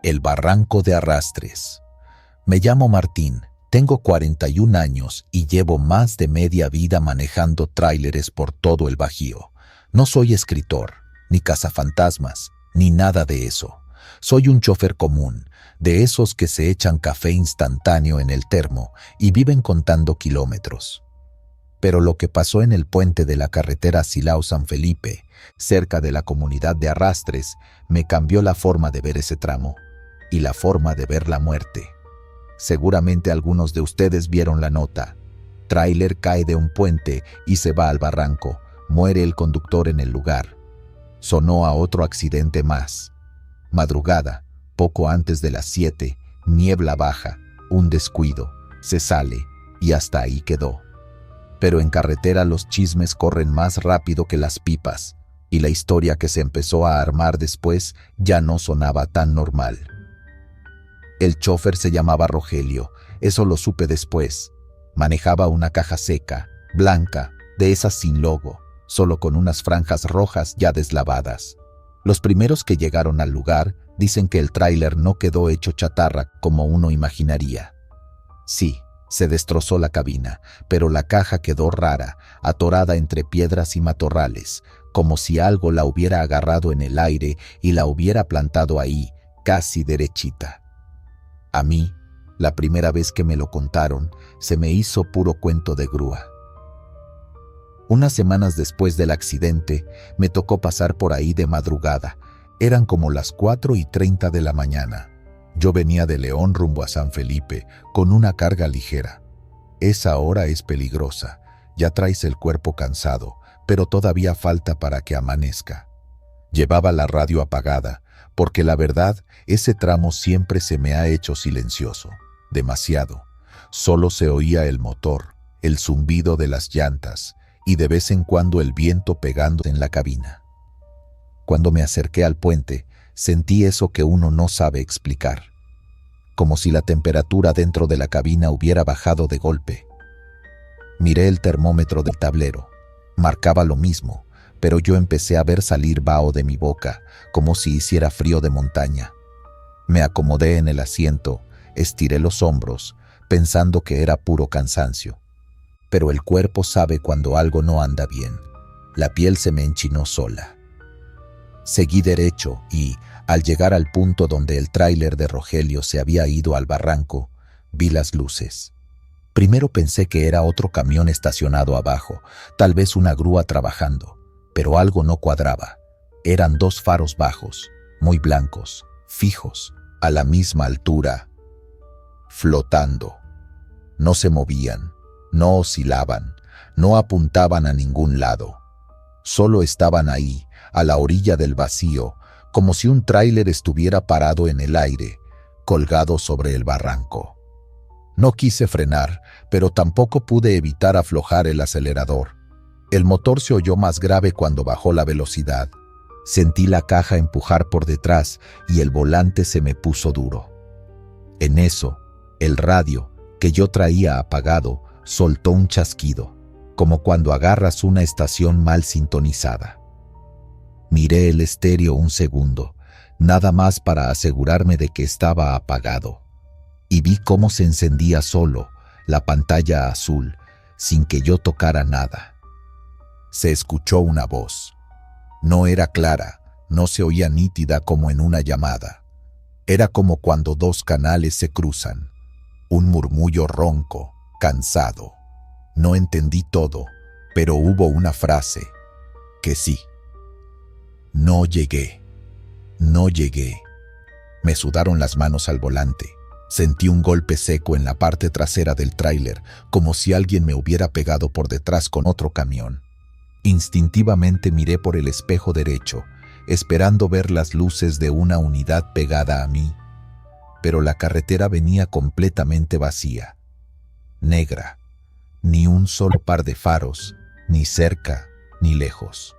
El barranco de Arrastres. Me llamo Martín, tengo 41 años y llevo más de media vida manejando tráileres por todo el Bajío. No soy escritor, ni cazafantasmas, ni nada de eso. Soy un chofer común, de esos que se echan café instantáneo en el termo y viven contando kilómetros. Pero lo que pasó en el puente de la carretera Silao-San Felipe, cerca de la comunidad de Arrastres, me cambió la forma de ver ese tramo y la forma de ver la muerte. Seguramente algunos de ustedes vieron la nota. Tráiler cae de un puente y se va al barranco. Muere el conductor en el lugar. Sonó a otro accidente más. Madrugada, poco antes de las 7, niebla baja, un descuido, se sale y hasta ahí quedó. Pero en carretera los chismes corren más rápido que las pipas y la historia que se empezó a armar después ya no sonaba tan normal. El chofer se llamaba Rogelio, eso lo supe después. Manejaba una caja seca, blanca, de esas sin logo, solo con unas franjas rojas ya deslavadas. Los primeros que llegaron al lugar dicen que el tráiler no quedó hecho chatarra como uno imaginaría. Sí, se destrozó la cabina, pero la caja quedó rara, atorada entre piedras y matorrales, como si algo la hubiera agarrado en el aire y la hubiera plantado ahí, casi derechita. A mí, la primera vez que me lo contaron, se me hizo puro cuento de grúa. Unas semanas después del accidente, me tocó pasar por ahí de madrugada. Eran como las 4:30 de la mañana. Yo venía de León rumbo a San Felipe con una carga ligera. Esa hora es peligrosa. Ya traes el cuerpo cansado, pero todavía falta para que amanezca. Llevaba la radio apagada, porque la verdad, ese tramo siempre se me ha hecho silencioso. Demasiado. Solo se oía el motor, el zumbido de las llantas y de vez en cuando el viento pegando en la cabina. Cuando me acerqué al puente, sentí eso que uno no sabe explicar. Como si la temperatura dentro de la cabina hubiera bajado de golpe. Miré el termómetro del tablero. Marcaba lo mismo, pero yo empecé a ver salir vaho de mi boca, como si hiciera frío de montaña. Me acomodé en el asiento, estiré los hombros, pensando que era puro cansancio. Pero el cuerpo sabe cuando algo no anda bien. La piel se me enchinó sola. Seguí derecho y, al llegar al punto donde el tráiler de Rogelio se había ido al barranco, vi las luces. Primero pensé que era otro camión estacionado abajo, tal vez una grúa trabajando, pero algo no cuadraba. Eran dos faros bajos, muy blancos, fijos, a la misma altura, flotando. No se movían, no oscilaban, no apuntaban a ningún lado. Solo estaban ahí, a la orilla del vacío, como si un tráiler estuviera parado en el aire, colgado sobre el barranco. No quise frenar, pero tampoco pude evitar aflojar el acelerador. El motor se oyó más grave cuando bajó la velocidad. Sentí la caja empujar por detrás y el volante se me puso duro. En eso, el radio, que yo traía apagado, soltó un chasquido, como cuando agarras una estación mal sintonizada. Miré el estéreo un segundo, nada más para asegurarme de que estaba apagado, y vi cómo se encendía solo la pantalla azul, sin que yo tocara nada. Se escuchó una voz. No era clara, no se oía nítida como en una llamada. Era como cuando dos canales se cruzan. Un murmullo ronco, cansado. No entendí todo, pero hubo una frase que sí. No llegué. No llegué. Me sudaron las manos al volante. Sentí un golpe seco en la parte trasera del tráiler, como si alguien me hubiera pegado por detrás con otro camión. Instintivamente miré por el espejo derecho, esperando ver las luces de una unidad pegada a mí. Pero la carretera venía completamente vacía. Negra. Ni un solo par de faros, ni cerca, ni lejos.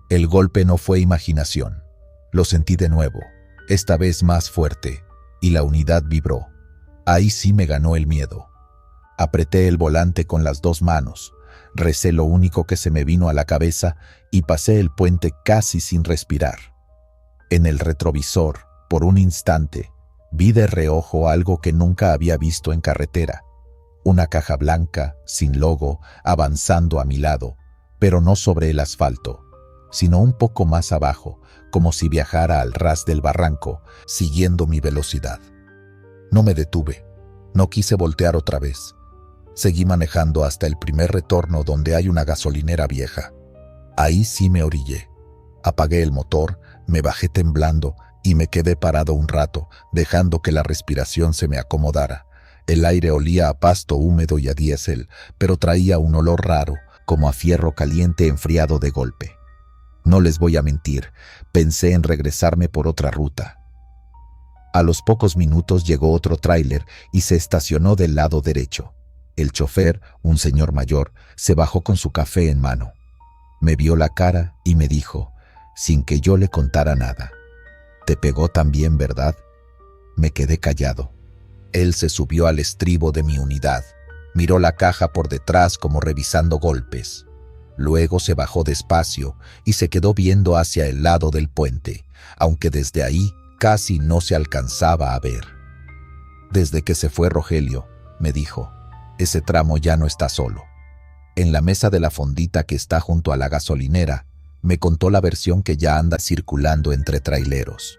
El golpe no fue imaginación. Lo sentí de nuevo, esta vez más fuerte, y la unidad vibró. Ahí sí me ganó el miedo. Apreté el volante con las dos manos, recé lo único que se me vino a la cabeza y pasé el puente casi sin respirar. En el retrovisor, Por un instante, vi de reojo algo que nunca había visto en carretera. Una caja blanca, sin logo, avanzando a mi lado, pero no sobre el asfalto, sino un poco más abajo, como si viajara al ras del barranco, siguiendo mi velocidad. No me detuve, no quise voltear otra vez. Seguí manejando hasta el primer retorno donde hay una gasolinera vieja. Ahí sí me orillé. Apagué el motor, me bajé temblando y me quedé parado un rato, dejando que la respiración se me acomodara. El aire olía a pasto húmedo y a diésel, pero traía un olor raro, como a fierro caliente enfriado de golpe. No les voy a mentir, pensé en regresarme por otra ruta. A los pocos minutos llegó otro tráiler y se estacionó del lado derecho. El chofer, un señor mayor, se bajó con su café en mano. Me vio la cara y me dijo, sin que yo le contara nada: «¿Te pegó también, verdad?». Me quedé callado. Él se subió al estribo de mi unidad, miró la caja por detrás como revisando golpes. Luego se bajó despacio y se quedó viendo hacia el lado del puente, aunque desde ahí casi no se alcanzaba a ver. «Desde que se fue Rogelio», me dijo, «ese tramo ya no está solo». En la mesa de la fondita que está junto a la gasolinera, me contó la versión que ya anda circulando entre traileros.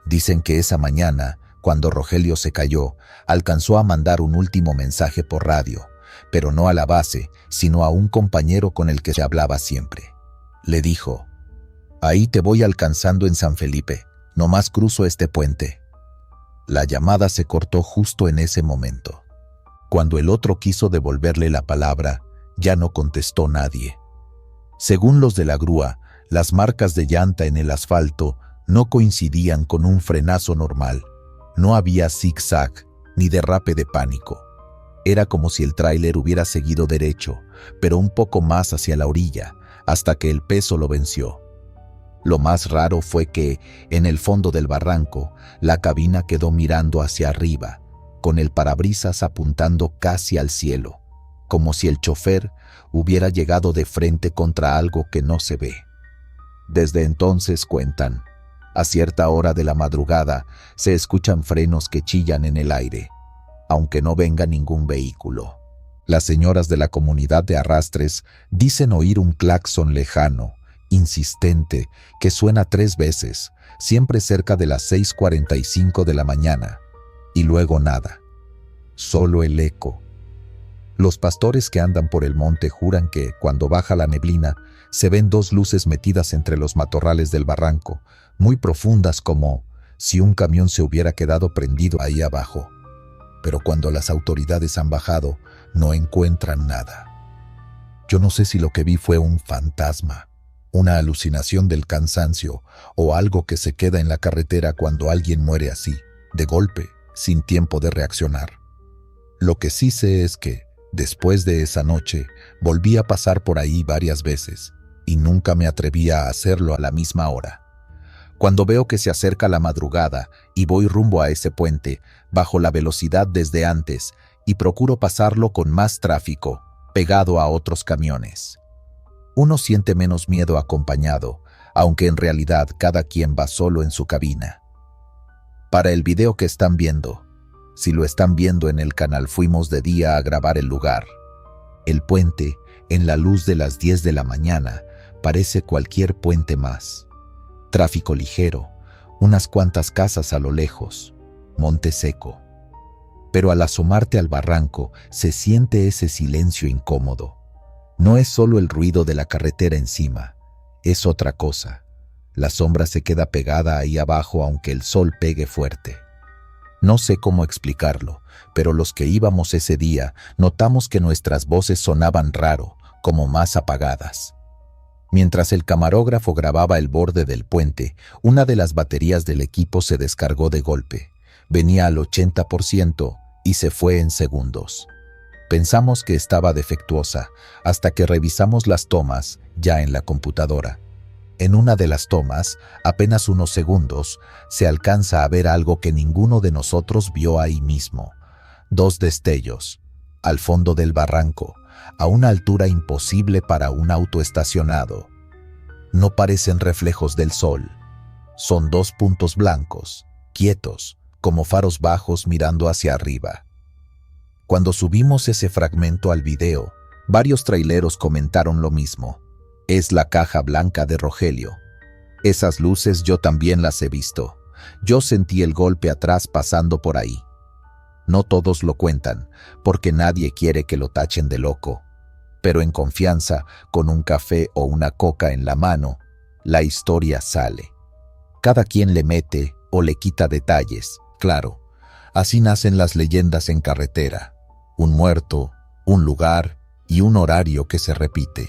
Dicen que esa mañana, cuando Rogelio se cayó, alcanzó a mandar un último mensaje por radio, pero no a la base, sino a un compañero con el que se hablaba siempre. Le dijo: «Ahí te voy alcanzando en San Felipe, nomás cruzo este puente». La llamada se cortó justo en ese momento. Cuando el otro quiso devolverle la palabra, ya no contestó nadie. Según los de la grúa, las marcas de llanta en el asfalto no coincidían con un frenazo normal. No había zigzag ni derrape de pánico. Era como si el tráiler hubiera seguido derecho, pero un poco más hacia la orilla, hasta que el peso lo venció. Lo más raro fue que, en el fondo del barranco, la cabina quedó mirando hacia arriba, con el parabrisas apuntando casi al cielo, como si el chofer hubiera llegado de frente contra algo que no se ve. Desde entonces, cuentan, a cierta hora de la madrugada se escuchan frenos que chillan en el aire, aunque no venga ningún vehículo. Las señoras de la comunidad de Arrastres dicen oír un claxon lejano, insistente, que suena 3 veces, siempre cerca de las 6:45 de la mañana, y luego nada, solo el eco. Los pastores que andan por el monte juran que, cuando baja la neblina, se ven 2 luces metidas entre los matorrales del barranco, muy profundas, como si un camión se hubiera quedado prendido ahí abajo. Pero cuando las autoridades han bajado, no encuentran nada. Yo no sé si lo que vi fue un fantasma, una alucinación del cansancio o algo que se queda en la carretera cuando alguien muere así, de golpe, sin tiempo de reaccionar. Lo que sí sé es que, después de esa noche, volví a pasar por ahí varias veces y nunca me atrevía a hacerlo a la misma hora. Cuando veo que se acerca la madrugada y voy rumbo a ese puente, bajo la velocidad desde antes y procuro pasarlo con más tráfico, pegado a otros camiones. Uno siente menos miedo acompañado, aunque en realidad cada quien va solo en su cabina. Para el video que están viendo, si lo están viendo en el canal, fuimos de día a grabar el lugar. El puente, en la luz de las 10 de la mañana, parece cualquier puente más. Tráfico ligero, unas cuantas casas a lo lejos, monte seco. Pero al asomarte al barranco se siente ese silencio incómodo. No es solo el ruido de la carretera encima, es otra cosa. La sombra se queda pegada ahí abajo aunque el sol pegue fuerte. No sé cómo explicarlo, pero los que íbamos ese día notamos que nuestras voces sonaban raro, como más apagadas. Mientras el camarógrafo grababa el borde del puente, una de las baterías del equipo se descargó de golpe. Venía al 80% y se fue en segundos. Pensamos que estaba defectuosa hasta que revisamos las tomas ya en la computadora. En una de las tomas, apenas unos segundos, se alcanza a ver algo que ninguno de nosotros vio ahí mismo. 2 destellos, al fondo del barranco, a una altura imposible para un auto estacionado. No parecen reflejos del sol. Son 2 puntos blancos, quietos, como faros bajos mirando hacia arriba. Cuando subimos ese fragmento al video, varios traileros comentaron lo mismo. Es la caja blanca de Rogelio. Esas luces yo también las he visto. Yo sentí el golpe atrás pasando por ahí. No todos lo cuentan, porque nadie quiere que lo tachen de loco. Pero en confianza, con un café o una coca en la mano, la historia sale. Cada quien le mete o le quita detalles, claro. Así nacen las leyendas en carretera. Un muerto, un lugar y un horario que se repite.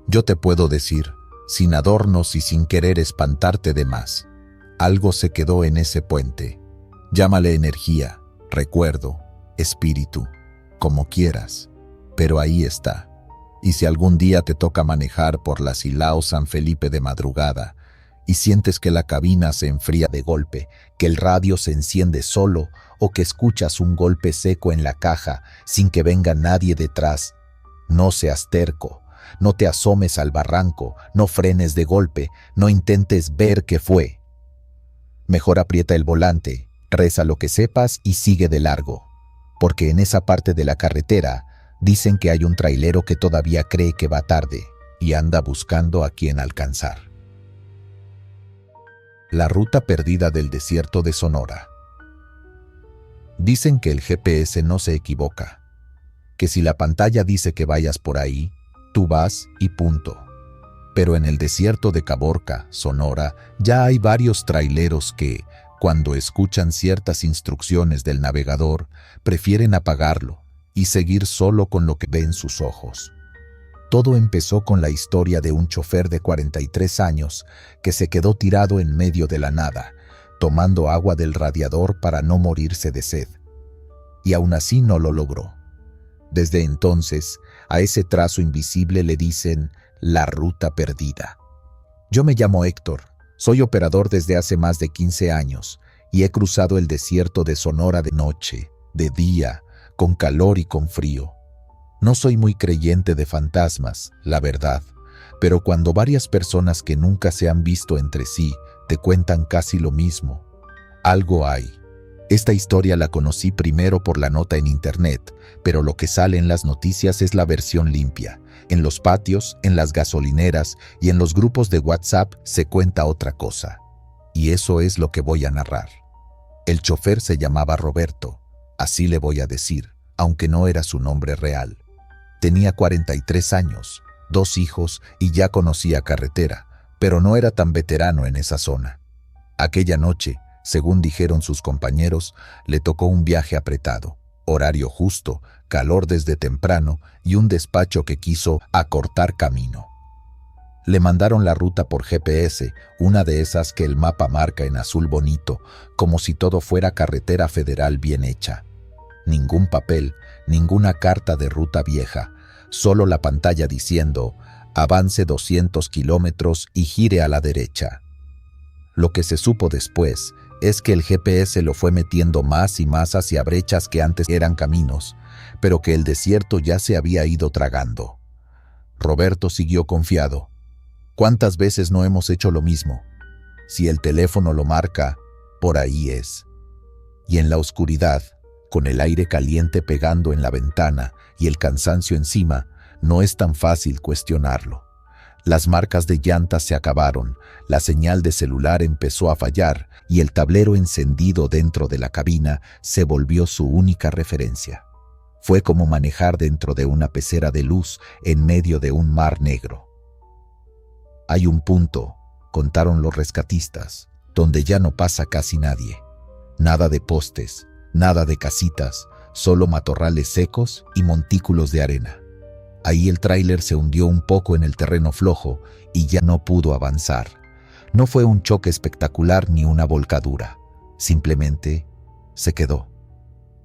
Yo te puedo decir, sin adornos y sin querer espantarte de más, algo se quedó en ese puente. Llámale energía, recuerdo, espíritu, como quieras, pero ahí está. Y si algún día te toca manejar por la Silao San Felipe de madrugada y sientes que la cabina se enfría de golpe, que el radio se enciende solo o que escuchas un golpe seco en la caja sin que venga nadie detrás, no seas terco, no te asomes al barranco, no frenes de golpe, no intentes ver qué fue. Mejor aprieta el volante, reza lo que sepas y sigue de largo, porque en esa parte de la carretera dicen que hay un trailero que todavía cree que va tarde y anda buscando a quien alcanzar. La ruta perdida del desierto de Sonora. Dicen que el GPS no se equivoca, que si la pantalla dice que vayas por ahí, tú vas y punto. Pero en el desierto de Caborca, Sonora, ya hay varios traileros que, cuando escuchan ciertas instrucciones del navegador, prefieren apagarlo y seguir solo con lo que ven sus ojos. Todo empezó con la historia de un chofer de 43 años que se quedó tirado en medio de la nada, tomando agua del radiador para no morirse de sed. Y aún así no lo logró. Desde entonces, a ese trazo invisible le dicen la ruta perdida. Yo me llamo Héctor, soy operador desde hace más de 15 años y he cruzado el desierto de Sonora de noche, de día, con calor y con frío. No soy muy creyente de fantasmas, la verdad, pero cuando varias personas que nunca se han visto entre sí te cuentan casi lo mismo, algo hay. Esta historia la conocí primero por la nota en internet, pero lo que sale en las noticias es la versión limpia. En los patios, en las gasolineras y en los grupos de WhatsApp se cuenta otra cosa. Y eso es lo que voy a narrar. El chofer se llamaba Roberto, así le voy a decir, aunque no era su nombre real. Tenía 43 años, 2 hijos y ya conocía carretera, pero no era tan veterano en esa zona. Aquella noche, según dijeron sus compañeros, le tocó un viaje apretado, horario justo, calor desde temprano y un despacho que quiso acortar camino. Le mandaron la ruta por GPS, una de esas que el mapa marca en azul bonito, como si todo fuera carretera federal bien hecha. Ningún papel, ninguna carta de ruta vieja, solo la pantalla diciendo avance 200 kilómetros y gire a la derecha. Lo que se supo después es que el GPS lo fue metiendo más y más hacia brechas que antes eran caminos, pero que el desierto ya se había ido tragando. Roberto siguió confiado. ¿Cuántas veces no hemos hecho lo mismo? Si el teléfono lo marca, por ahí es. Y en la oscuridad, con el aire caliente pegando en la ventana y el cansancio encima, no es tan fácil cuestionarlo. Las marcas de llantas se acabaron, la señal de celular empezó a fallar y el tablero encendido dentro de la cabina se volvió su única referencia. Fue como manejar dentro de una pecera de luz en medio de un mar negro. Hay un punto, contaron los rescatistas, donde ya no pasa casi nadie. Nada de postes, nada de casitas, solo matorrales secos y montículos de arena. Ahí el tráiler se hundió un poco en el terreno flojo y ya no pudo avanzar. No fue un choque espectacular ni una volcadura. Simplemente se quedó.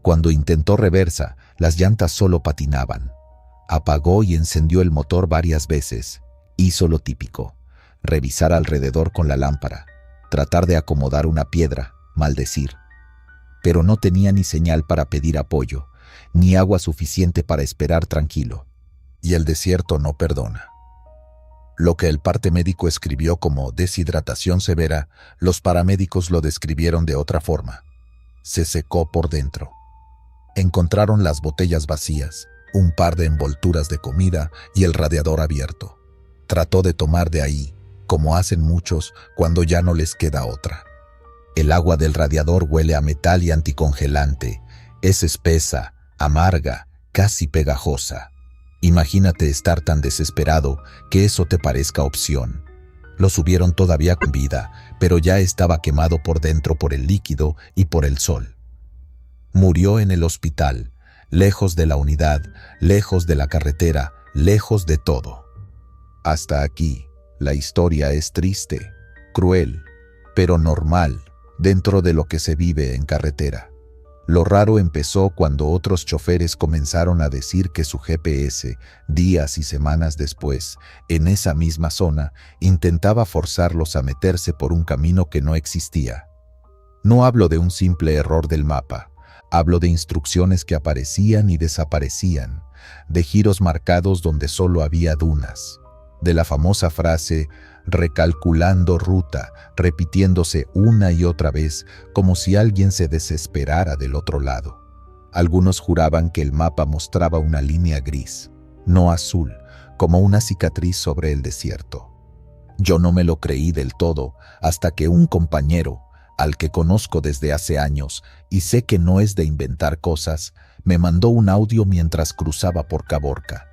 Cuando intentó reversa, las llantas solo patinaban. Apagó y encendió el motor varias veces. Hizo lo típico: revisar alrededor con la lámpara, tratar de acomodar una piedra, maldecir. Pero no tenía ni señal para pedir apoyo, ni agua suficiente para esperar tranquilo. Y el desierto no perdona. Lo que el parte médico escribió como deshidratación severa, los paramédicos lo describieron de otra forma. Se secó por dentro. Encontraron las botellas vacías, un par de envolturas de comida y el radiador abierto. Trató de tomar de ahí, como hacen muchos cuando ya no les queda otra. El agua del radiador huele a metal y anticongelante. Es espesa, amarga, casi pegajosa. Imagínate estar tan desesperado que eso te parezca opción. Lo subieron todavía con vida, pero ya estaba quemado por dentro por el líquido y por el sol. Murió en el hospital, lejos de la unidad, lejos de la carretera, lejos de todo. Hasta aquí, la historia es triste, cruel, pero normal dentro de lo que se vive en carretera. Lo raro empezó cuando otros choferes comenzaron a decir que su GPS, días y semanas después, en esa misma zona, intentaba forzarlos a meterse por un camino que no existía. No hablo de un simple error del mapa, hablo de instrucciones que aparecían y desaparecían, de giros marcados donde solo había dunas, de la famosa frase recalculando ruta, repitiéndose una y otra vez como si alguien se desesperara del otro lado. Algunos juraban que el mapa mostraba una línea gris, no azul, como una cicatriz sobre el desierto. Yo no me lo creí del todo hasta que un compañero, al que conozco desde hace años y sé que no es de inventar cosas, me mandó un audio mientras cruzaba por Caborca.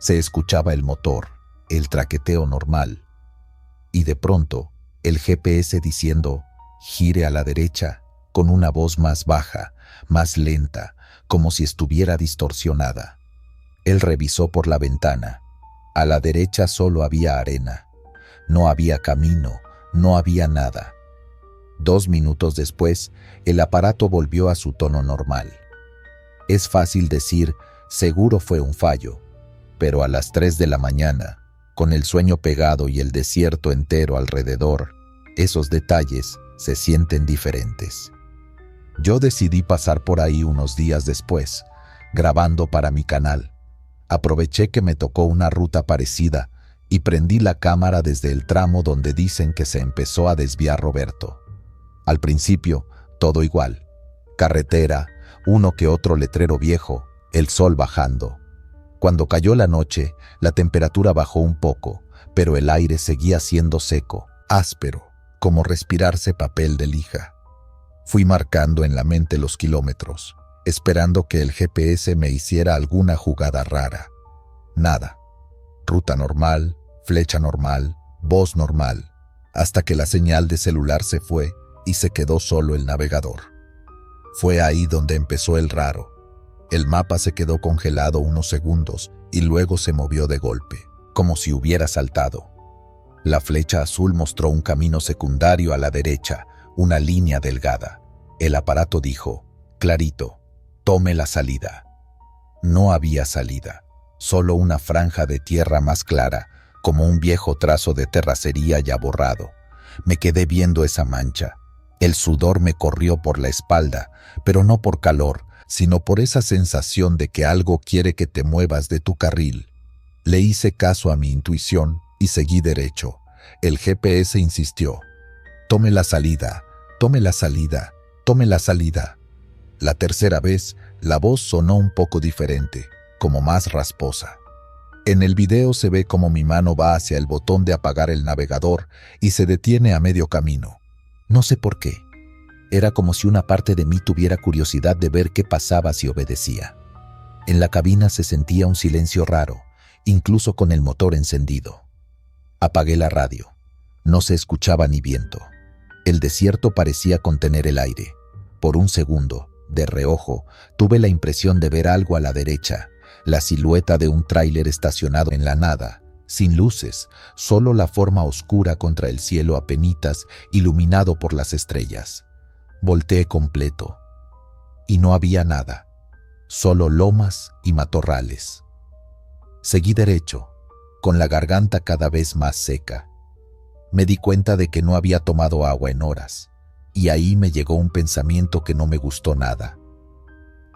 Se escuchaba el motor, el traqueteo normal, y de pronto el GPS diciendo «gire a la derecha» con una voz más baja, más lenta, como si estuviera distorsionada. Él revisó por la ventana. A la derecha solo había arena. No había camino, no había nada. 2 minutos después, el aparato volvió a su tono normal. Es fácil decir, seguro fue un fallo, pero a las 3 de la mañana, con el sueño pegado y el desierto entero alrededor, esos detalles se sienten diferentes. Yo decidí pasar por ahí unos días después, grabando para mi canal. Aproveché que me tocó una ruta parecida y prendí la cámara desde el tramo donde dicen que se empezó a desviar Roberto. Al principio, todo igual. Carretera, uno que otro letrero viejo, el sol bajando. Cuando cayó la noche, la temperatura bajó un poco, pero el aire seguía siendo seco, áspero, como respirarse papel de lija. Fui marcando en la mente los kilómetros, esperando que el GPS me hiciera alguna jugada rara. Nada. Ruta normal, flecha normal, voz normal, hasta que la señal de celular se fue y se quedó solo el navegador. Fue ahí donde empezó el raro. El mapa se quedó congelado unos segundos y luego se movió de golpe, como si hubiera saltado. La flecha azul mostró un camino secundario a la derecha, una línea delgada. El aparato dijo, clarito, tome la salida. No había salida, solo una franja de tierra más clara, como un viejo trazo de terracería ya borrado. Me quedé viendo esa mancha. El sudor me corrió por la espalda, pero no por calor, sino por esa sensación de que algo quiere que te muevas de tu carril. Le hice caso a mi intuición y seguí derecho. El GPS insistió. Tome la salida, tome la salida, tome la salida. La tercera vez, la voz sonó un poco diferente, como más rasposa. En el video se ve como mi mano va hacia el botón de apagar el navegador y se detiene a medio camino. No sé por qué. Era como si una parte de mí tuviera curiosidad de ver qué pasaba si obedecía. En la cabina se sentía un silencio raro, incluso con el motor encendido. Apagué la radio. No se escuchaba ni viento. El desierto parecía contener el aire. Por un segundo, de reojo, tuve la impresión de ver algo a la derecha, la silueta de un tráiler estacionado en la nada, sin luces, solo la forma oscura contra el cielo apenitas, iluminado por las estrellas. Volteé completo. Y no había nada, solo lomas y matorrales. Seguí derecho, con la garganta cada vez más seca. Me di cuenta de que no había tomado agua en horas, y ahí me llegó un pensamiento que no me gustó nada.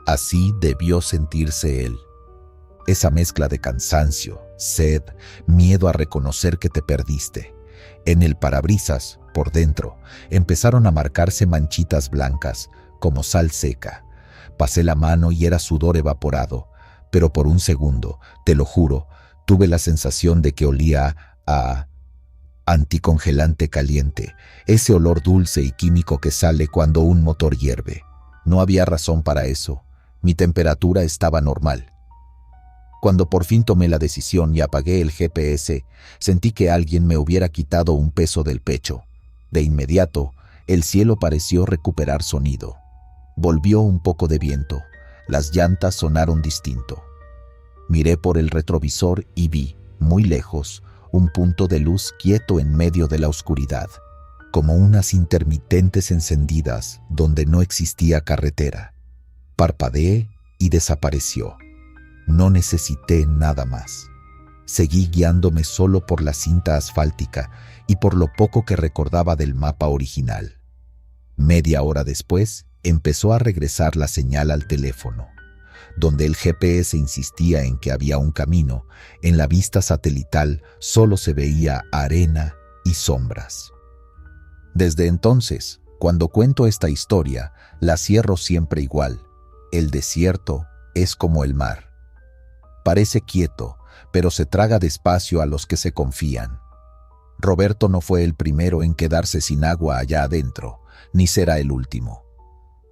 Así debió sentirse él. esa mezcla de cansancio, sed, miedo a reconocer que te perdiste. En el parabrisas, por dentro, empezaron a marcarse manchitas blancas, como sal seca. Pasé la mano y era sudor evaporado, pero por un segundo, te lo juro, tuve la sensación de que olía a anticongelante caliente, ese olor dulce y químico que sale cuando un motor hierve. No había razón para eso. Mi temperatura estaba normal. Cuando por fin tomé la decisión y apagué el GPS, sentí que alguien me hubiera quitado un peso del pecho. De inmediato, el cielo pareció recuperar sonido. Volvió un poco de viento. Las llantas sonaron distinto. Miré por el retrovisor y vi, muy lejos, un punto de luz quieto en medio de la oscuridad, como unas intermitentes encendidas donde no existía carretera. Parpadeé y desapareció. No necesité nada más. Seguí guiándome solo por la cinta asfáltica y por lo poco que recordaba del mapa original. Media hora después, empezó a regresar la señal al teléfono. Donde el GPS insistía en que había un camino, en la vista satelital solo se veía arena y sombras. Desde entonces, cuando cuento esta historia, la cierro siempre igual. El desierto es como el mar. Parece quieto, pero se traga despacio a los que se confían. Roberto no fue el primero en quedarse sin agua allá adentro, ni será el último.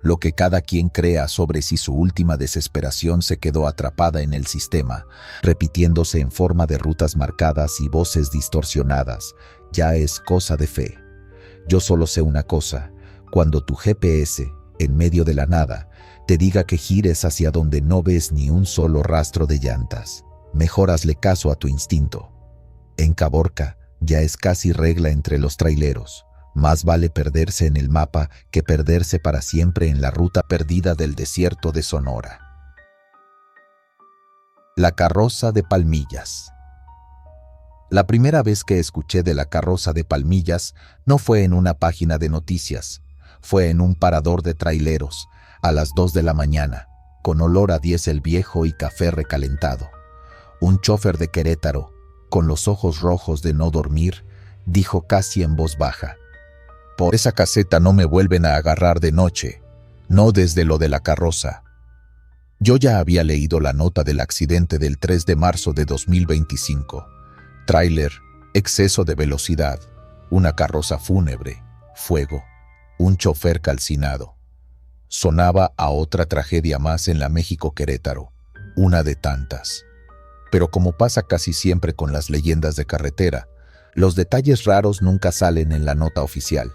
Lo que cada quien crea sobre si su última desesperación se quedó atrapada en el sistema, repitiéndose en forma de rutas marcadas y voces distorsionadas, ya es cosa de fe. Yo solo sé una cosa: cuando tu GPS, en medio de la nada, te diga que gires hacia donde no ves ni un solo rastro de llantas, mejor hazle caso a tu instinto. En Caborca ya es casi regla entre los traileros. Más vale perderse en el mapa que perderse para siempre en la ruta perdida del desierto de Sonora. La carroza de Palmillas. La primera vez que escuché de la carroza de Palmillas no fue en una página de noticias, fue en un parador de traileros, a las 2 de la mañana, con olor a diésel viejo y café recalentado. Un chofer de Querétaro, con los ojos rojos de no dormir, dijo casi en voz baja: «Por esa caseta no me vuelven a agarrar de noche, no desde lo de la carroza». Yo ya había leído la nota del accidente del 3 de marzo de 2025. Tráiler, exceso de velocidad, una carroza fúnebre, fuego, un chofer calcinado. Sonaba a otra tragedia más en la México-Querétaro, una de tantas. Pero como pasa casi siempre con las leyendas de carretera, los detalles raros nunca salen en la nota oficial.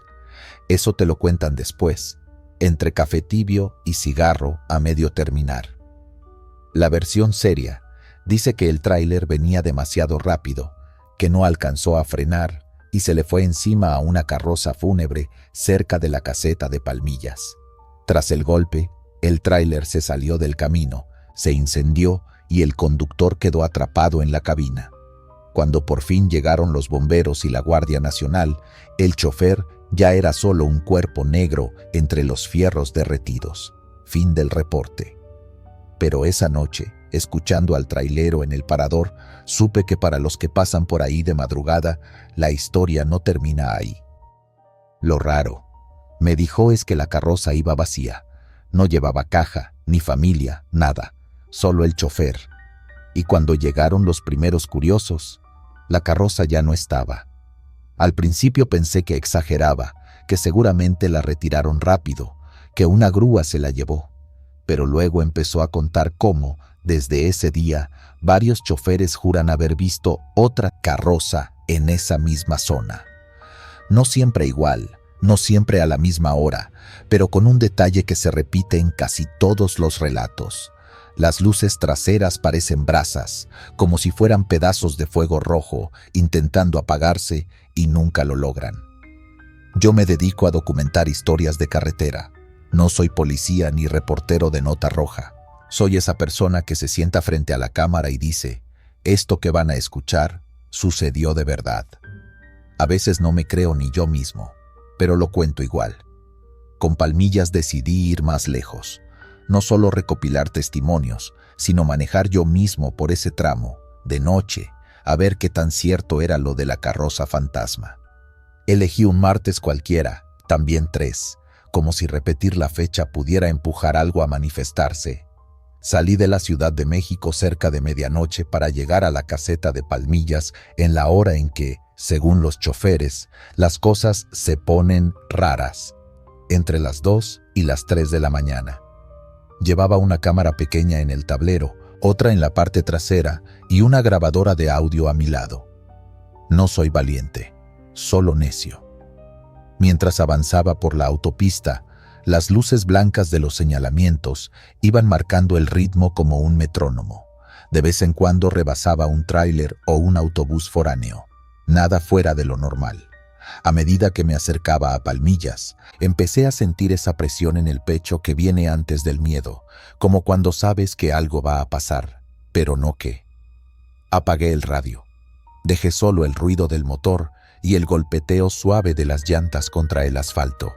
Eso te lo cuentan después, entre café tibio y cigarro a medio terminar. La versión seria dice que el tráiler venía demasiado rápido, que no alcanzó a frenar y se le fue encima a una carroza fúnebre cerca de la caseta de Palmillas. Tras el golpe, el tráiler se salió del camino, se incendió y el conductor quedó atrapado en la cabina. Cuando por fin llegaron los bomberos y la Guardia Nacional, el chofer ya era solo un cuerpo negro entre los fierros derretidos. Fin del reporte. Pero esa noche, escuchando al trailero en el parador, supe que para los que pasan por ahí de madrugada, la historia no termina ahí. Lo raro, me dijo, es que la carroza iba vacía. No llevaba caja, ni familia, nada, solo el chofer. Y cuando llegaron los primeros curiosos, la carroza ya no estaba. Al principio pensé que exageraba, que seguramente la retiraron rápido, que una grúa se la llevó. Pero luego empezó a contar cómo, desde ese día, varios choferes juran haber visto otra carroza en esa misma zona. No siempre igual, no siempre a la misma hora, pero con un detalle que se repite en casi todos los relatos. Las luces traseras parecen brasas, como si fueran pedazos de fuego rojo, intentando apagarse y nunca lo logran. Yo me dedico a documentar historias de carretera. No soy policía ni reportero de nota roja. Soy esa persona que se sienta frente a la cámara y dice: esto que van a escuchar sucedió de verdad. A veces no me creo ni yo mismo, pero lo cuento igual. Con Palmillas decidí ir más lejos. no solo recopilar testimonios, sino manejar yo mismo por ese tramo, de noche, a ver qué tan cierto era lo de la carroza fantasma. Elegí un martes cualquiera, también 3, como si repetir la fecha pudiera empujar algo a manifestarse. Salí de la Ciudad de México cerca de medianoche para llegar a la caseta de Palmillas en la hora en que, según los choferes, las cosas se ponen raras, entre las 2 y las 3 de la mañana. Llevaba una cámara pequeña en el tablero, otra en la parte trasera y una grabadora de audio a mi lado. No soy valiente, solo necio. Mientras avanzaba por la autopista, las luces blancas de los señalamientos iban marcando el ritmo como un metrónomo. De vez en cuando rebasaba un tráiler o un autobús foráneo. Nada fuera de lo normal. A medida que me acercaba a Palmillas, empecé a sentir esa presión en el pecho que viene antes del miedo, como cuando sabes que algo va a pasar, pero no qué. Apagué el radio. Dejé solo el ruido del motor y el golpeteo suave de las llantas contra el asfalto.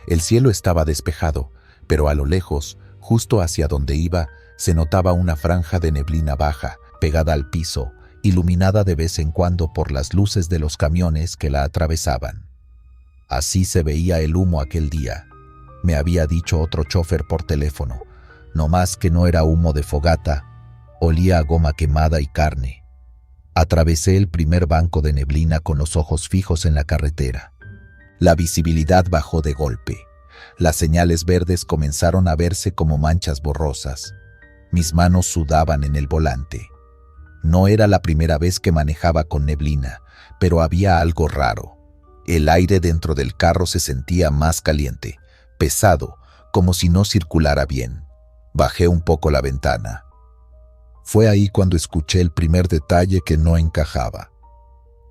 El cielo estaba despejado, pero a lo lejos, justo hacia donde iba, se notaba una franja de neblina baja, pegada al piso, iluminada de vez en cuando por las luces de los camiones que la atravesaban. Así se veía el humo aquel día, me había dicho otro chofer por teléfono, no más que no era humo de fogata, olía a goma quemada y carne. Atravesé el primer banco de neblina con los ojos fijos en la carretera. La visibilidad bajó de golpe. Las señales verdes comenzaron a verse como manchas borrosas. Mis manos sudaban en el volante. No era la primera vez que manejaba con neblina, pero había algo raro. El aire dentro del carro se sentía más caliente, pesado, como si no circulara bien. Bajé un poco la ventana. Fue ahí cuando escuché el primer detalle que no encajaba.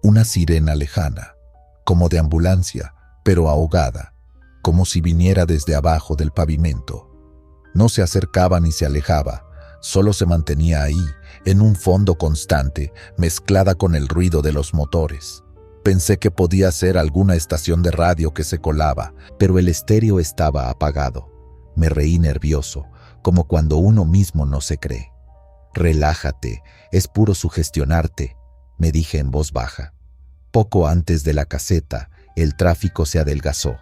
Una sirena lejana, como de ambulancia, pero ahogada, como si viniera desde abajo del pavimento. No se acercaba ni se alejaba, solo se mantenía ahí, en un fondo constante, mezclada con el ruido de los motores. Pensé que podía ser alguna estación de radio que se colaba, pero el estéreo estaba apagado. Me reí nervioso, como cuando uno mismo no se cree. «Relájate, es puro sugestionarte», me dije en voz baja. Poco antes de la caseta, el tráfico se adelgazó.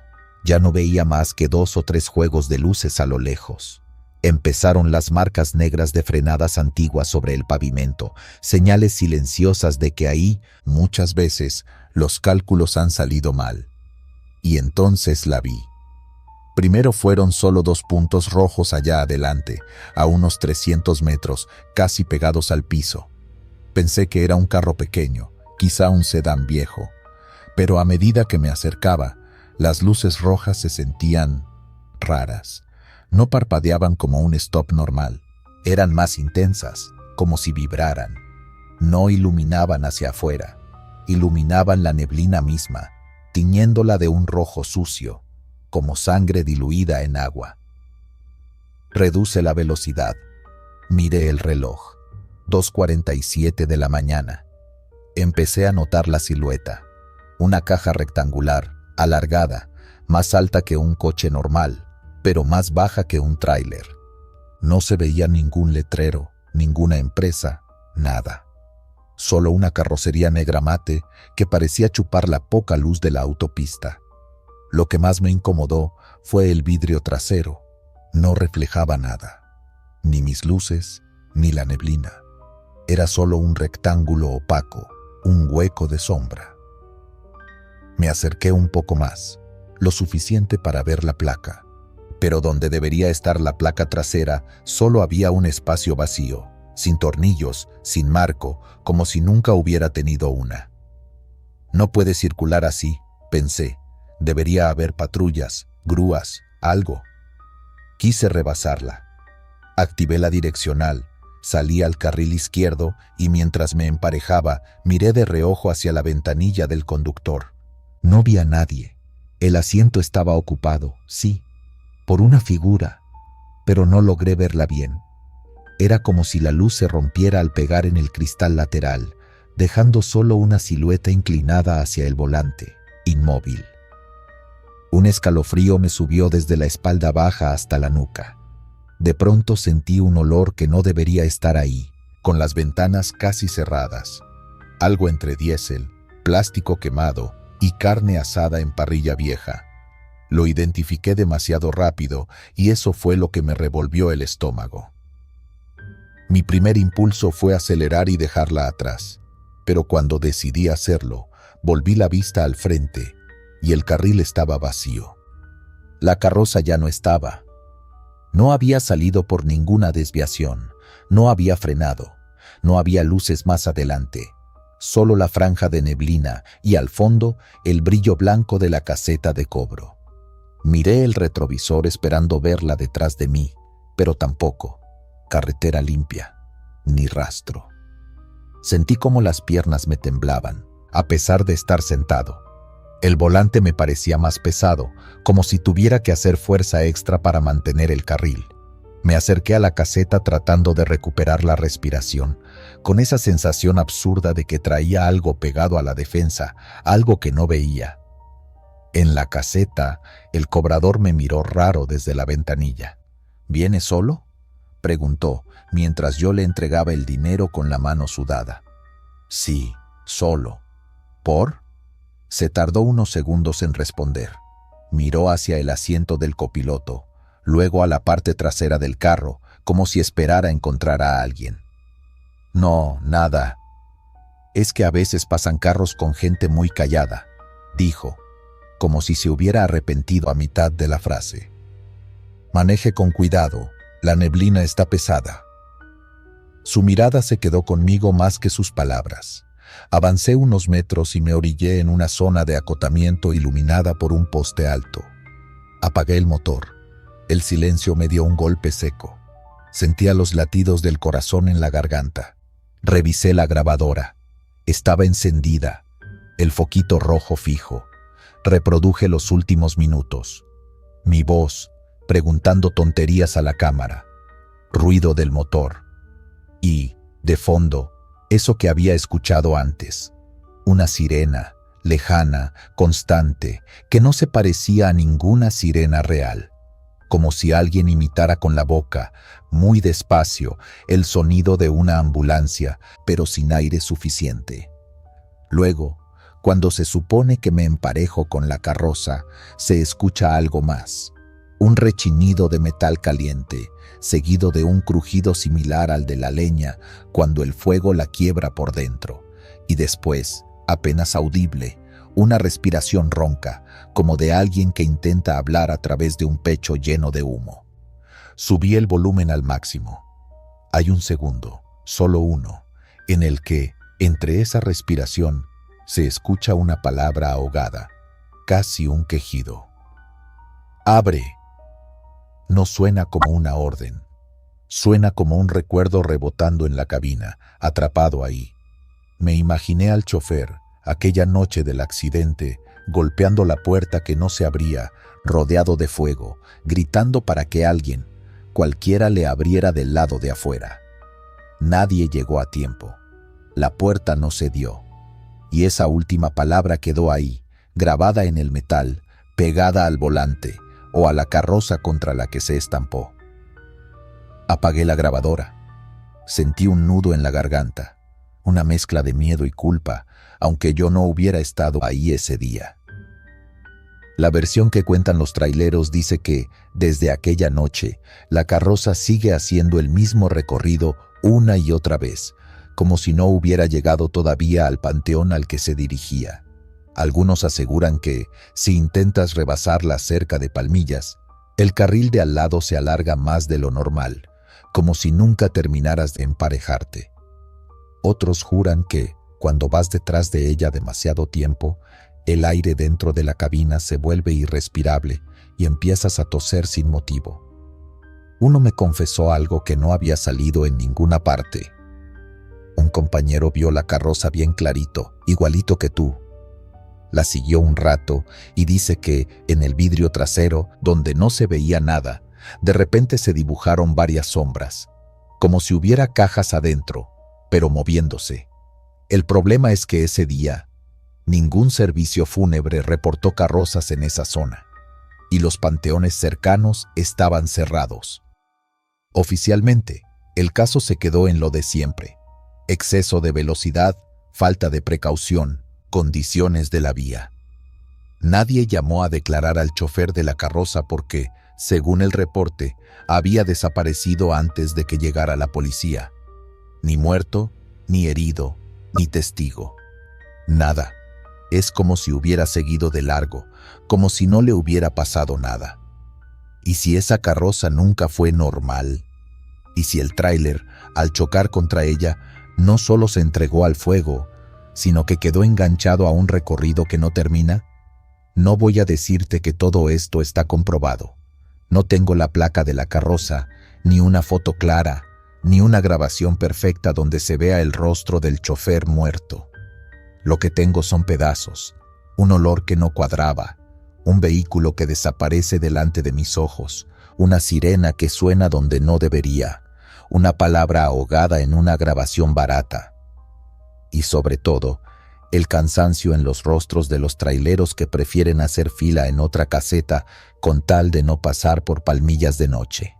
Ya no veía más que 2 o 3 juegos de luces a lo lejos. Empezaron las marcas negras de frenadas antiguas sobre el pavimento, señales silenciosas de que ahí, muchas veces, los cálculos han salido mal. Y entonces la vi. Primero fueron solo 2 puntos rojos allá adelante, a unos 300 metros, casi pegados al piso. Pensé que era un carro pequeño, quizá un sedán viejo. Pero a medida que me acercaba, las luces rojas se sentían raras. No parpadeaban como un stop normal. Eran más intensas, como si vibraran. No iluminaban hacia afuera. Iluminaban la neblina misma, tiñéndola de un rojo sucio, como sangre diluida en agua. Reduce la velocidad. Miré el reloj. 2:47 de la mañana. Empecé a notar la silueta. Una caja rectangular, alargada, más alta que un coche normal, pero más baja que un tráiler. No se veía ningún letrero, ninguna empresa, nada. Solo una carrocería negra mate que parecía chupar la poca luz de la autopista. Lo que más me incomodó fue el vidrio trasero. No reflejaba nada, ni mis luces, ni la neblina. Era solo un rectángulo opaco, un hueco de sombra. Me acerqué un poco más, lo suficiente para ver la placa, pero donde debería estar la placa trasera solo había un espacio vacío, sin tornillos, sin marco, como si nunca hubiera tenido una. No puede circular así, pensé. Debería haber patrullas, grúas, algo. Quise rebasarla. Activé la direccional, salí al carril izquierdo y mientras me emparejaba, miré de reojo hacia la ventanilla del conductor. No vi a nadie. El asiento estaba ocupado, sí, por una figura, pero no logré verla bien. Era como si la luz se rompiera al pegar en el cristal lateral, dejando solo una silueta inclinada hacia el volante, inmóvil. Un escalofrío me subió desde la espalda baja hasta la nuca. De pronto sentí un olor que no debería estar ahí, con las ventanas casi cerradas. Algo entre diésel, plástico quemado y carne asada en parrilla vieja. Lo identifiqué demasiado rápido y eso fue lo que me revolvió el estómago. Mi primer impulso fue acelerar y dejarla atrás, pero cuando decidí hacerlo, volví la vista al frente y el carril estaba vacío. La carroza ya no estaba. No había salido por ninguna desviación, no había frenado, no había luces más adelante, solo la franja de neblina y al fondo el brillo blanco de la caseta de cobro. Miré el retrovisor esperando verla detrás de mí, pero tampoco. Carretera limpia, ni rastro. Sentí como las piernas me temblaban, a pesar de estar sentado. El volante me parecía más pesado, como si tuviera que hacer fuerza extra para mantener el carril. Me acerqué a la caseta tratando de recuperar la respiración, con esa sensación absurda de que traía algo pegado a la defensa, algo que no veía. En la caseta, el cobrador me miró raro desde la ventanilla. ¿Viene solo?, preguntó, mientras yo le entregaba el dinero con la mano sudada. Sí, solo. ¿Por? Se tardó unos segundos en responder. Miró hacia el asiento del copiloto, luego a la parte trasera del carro, como si esperara encontrar a alguien. No, nada. Es que a veces pasan carros con gente muy callada, dijo, como si se hubiera arrepentido a mitad de la frase. Maneje con cuidado, la neblina está pesada. Su mirada se quedó conmigo más que sus palabras. Avancé unos metros y me orillé en una zona de acotamiento iluminada por un poste alto. Apagué el motor. El silencio me dio un golpe seco. Sentía los latidos del corazón en la garganta. Revisé la grabadora. Estaba encendida, el foquito rojo fijo. Reproduje los últimos minutos. Mi voz, preguntando tonterías a la cámara. Ruido del motor. Y, de fondo, eso que había escuchado antes. Una sirena, lejana, constante, que no se parecía a ninguna sirena real. Como si alguien imitara con la boca, muy despacio, el sonido de una ambulancia, pero sin aire suficiente. Luego, cuando se supone que me emparejo con la carroza, se escucha algo más. Un rechinido de metal caliente, seguido de un crujido similar al de la leña cuando el fuego la quiebra por dentro. Y después, apenas audible, una respiración ronca, como de alguien que intenta hablar a través de un pecho lleno de humo. Subí el volumen al máximo. Hay un segundo, solo uno, en el que, entre esa respiración, se escucha una palabra ahogada, casi un quejido. ¡Abre! No suena como una orden. Suena como un recuerdo rebotando en la cabina, atrapado ahí. Me imaginé al chofer, aquella noche del accidente, golpeando la puerta que no se abría, rodeado de fuego, gritando para que alguien, cualquiera, le abriera del lado de afuera. Nadie llegó a tiempo. La puerta no cedió. Y esa última palabra quedó ahí, grabada en el metal, pegada al volante o a la carroza contra la que se estampó. Apagué la grabadora. Sentí un nudo en la garganta, una mezcla de miedo y culpa, aunque yo no hubiera estado ahí ese día. La versión que cuentan los traileros dice que, desde aquella noche, la carroza sigue haciendo el mismo recorrido una y otra vez, como si no hubiera llegado todavía al panteón al que se dirigía. Algunos aseguran que, si intentas rebasar la cerca de Palmillas, el carril de al lado se alarga más de lo normal, como si nunca terminaras de emparejarte. Otros juran que, cuando vas detrás de ella demasiado tiempo, el aire dentro de la cabina se vuelve irrespirable y empiezas a toser sin motivo. Uno me confesó algo que no había salido en ninguna parte. Un compañero vio la carroza bien clarito, igualito que tú. La siguió un rato y dice que, en el vidrio trasero, donde no se veía nada, de repente se dibujaron varias sombras, como si hubiera cajas adentro, pero moviéndose. El problema es que ese día, ningún servicio fúnebre reportó carrozas en esa zona, y los panteones cercanos estaban cerrados. Oficialmente, el caso se quedó en lo de siempre: exceso de velocidad, falta de precaución, condiciones de la vía. Nadie llamó a declarar al chofer de la carroza porque, según el reporte, había desaparecido antes de que llegara la policía. Ni muerto, ni herido, ni testigo. Nada. Es como si hubiera seguido de largo, como si no le hubiera pasado nada. ¿Y si esa carroza nunca fue normal? ¿Y si el tráiler, al chocar contra ella, no solo se entregó al fuego, sino que quedó enganchado a un recorrido que no termina? No voy a decirte que todo esto está comprobado. No tengo la placa de la carroza, ni una foto clara, ni una grabación perfecta donde se vea el rostro del chofer muerto. Lo que tengo son pedazos, un olor que no cuadraba, un vehículo que desaparece delante de mis ojos, una sirena que suena donde no debería, una palabra ahogada en una grabación barata. Y sobre todo, el cansancio en los rostros de los traileros que prefieren hacer fila en otra caseta con tal de no pasar por Palmillas de noche.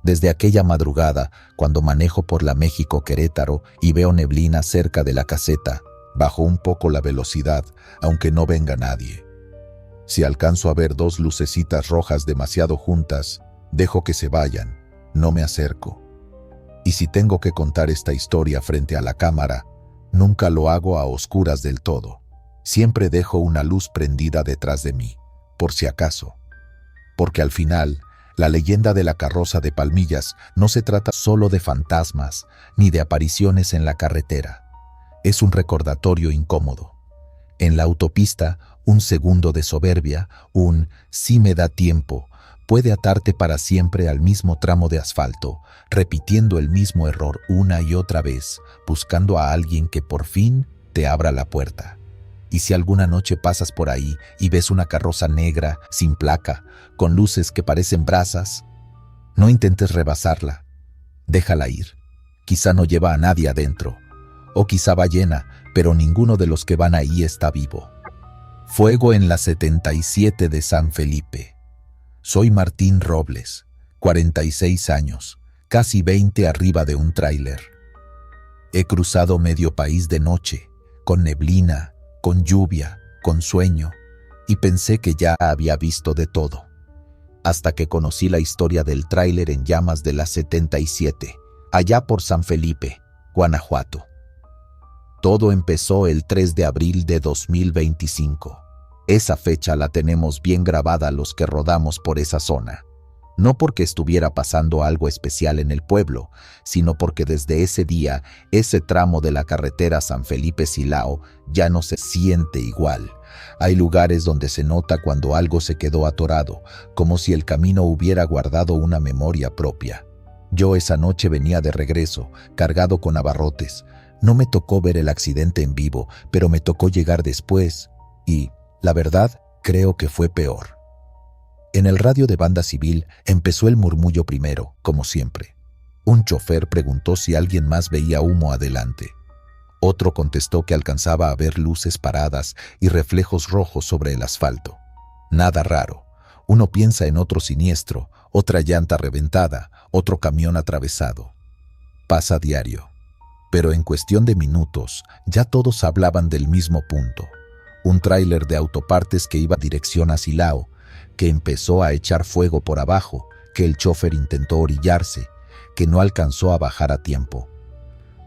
Desde aquella madrugada, cuando manejo por la México-Querétaro y veo neblina cerca de la caseta, bajo un poco la velocidad, aunque no venga nadie. Si alcanzo a ver dos lucecitas rojas demasiado juntas, dejo que se vayan, no me acerco. Y si tengo que contar esta historia frente a la cámara, nunca lo hago a oscuras del todo. Siempre dejo una luz prendida detrás de mí, por si acaso. Porque al final, la leyenda de la carroza de Palmillas no se trata solo de fantasmas ni de apariciones en la carretera. Es un recordatorio incómodo. En la autopista, un segundo de soberbia, un "sí me da tiempo", puede atarte para siempre al mismo tramo de asfalto, repitiendo el mismo error una y otra vez, buscando a alguien que por fin te abra la puerta. Y si alguna noche pasas por ahí y ves una carroza negra, sin placa, con luces que parecen brasas, no intentes rebasarla. Déjala ir. Quizá no lleva a nadie adentro. O quizá va llena, pero ninguno de los que van ahí está vivo. Fuego en la 77 de San Felipe. Soy Martín Robles, 46 años, casi 20 arriba de un tráiler. He cruzado medio país de noche, con neblina, con lluvia, con sueño, y pensé que ya había visto de todo. Hasta que conocí la historia del tráiler en llamas de la 77, allá por San Felipe, Guanajuato. Todo empezó el 3 de abril de 2025. Esa fecha la tenemos bien grabada los que rodamos por esa zona. No porque estuviera pasando algo especial en el pueblo, sino porque desde ese día, ese tramo de la carretera San Felipe-Silao ya no se siente igual. Hay lugares donde se nota cuando algo se quedó atorado, como si el camino hubiera guardado una memoria propia. Yo esa noche venía de regreso, cargado con abarrotes. No me tocó ver el accidente en vivo, pero me tocó llegar después y, la verdad, creo que fue peor. En el radio de Banda Civil empezó el murmullo primero, como siempre. Un chofer preguntó si alguien más veía humo adelante. Otro contestó que alcanzaba a ver luces paradas y reflejos rojos sobre el asfalto. Nada raro. Uno piensa en otro siniestro, otra llanta reventada, otro camión atravesado. Pasa diario. Pero en cuestión de minutos, ya todos hablaban del mismo punto. Un tráiler de autopartes que iba dirección a Silao, que empezó a echar fuego por abajo, que el chofer intentó orillarse, que no alcanzó a bajar a tiempo.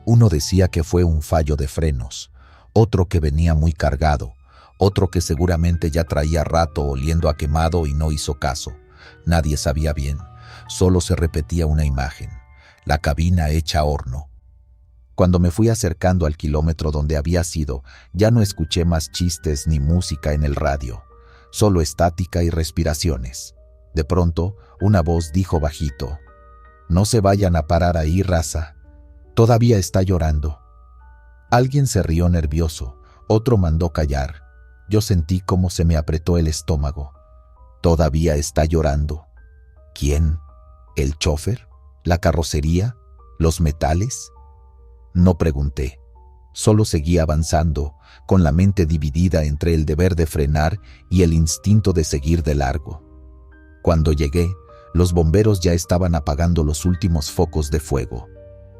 Uno decía que fue un fallo de frenos, otro que venía muy cargado, otro que seguramente ya traía rato oliendo a quemado y no hizo caso. Nadie sabía bien, solo se repetía una imagen, la cabina hecha horno. Cuando me fui acercando al kilómetro donde había sido, ya no escuché más chistes ni música en el radio, solo estática y respiraciones. De pronto, una voz dijo bajito: "No se vayan a parar ahí, raza. Todavía está llorando". Alguien se rió nervioso, otro mandó callar. Yo sentí cómo se me apretó el estómago. ¿Todavía está llorando? ¿Quién? ¿El chofer? ¿La carrocería? ¿Los metales? No pregunté, solo seguí avanzando, con la mente dividida entre el deber de frenar y el instinto de seguir de largo. Cuando llegué, Los bomberos ya estaban apagando los últimos focos de fuego.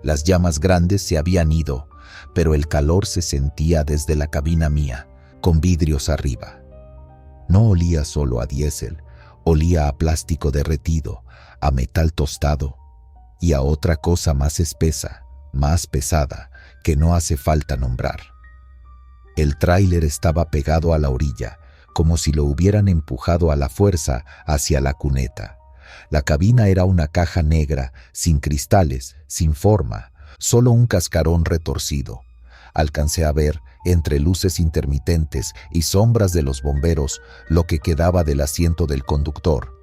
Las llamas grandes se habían ido, pero el calor se sentía desde la cabina mía, con vidrios arriba. No olía solo a diésel, olía a plástico derretido, a metal tostado y a otra cosa más espesa, más pesada, que no hace falta nombrar. El tráiler estaba pegado a la orilla, como si lo hubieran empujado a la fuerza hacia la cuneta. La cabina era una caja negra, sin cristales, sin forma, solo un cascarón retorcido. Alcancé a ver, entre luces intermitentes y sombras de los bomberos, lo que quedaba del asiento del conductor,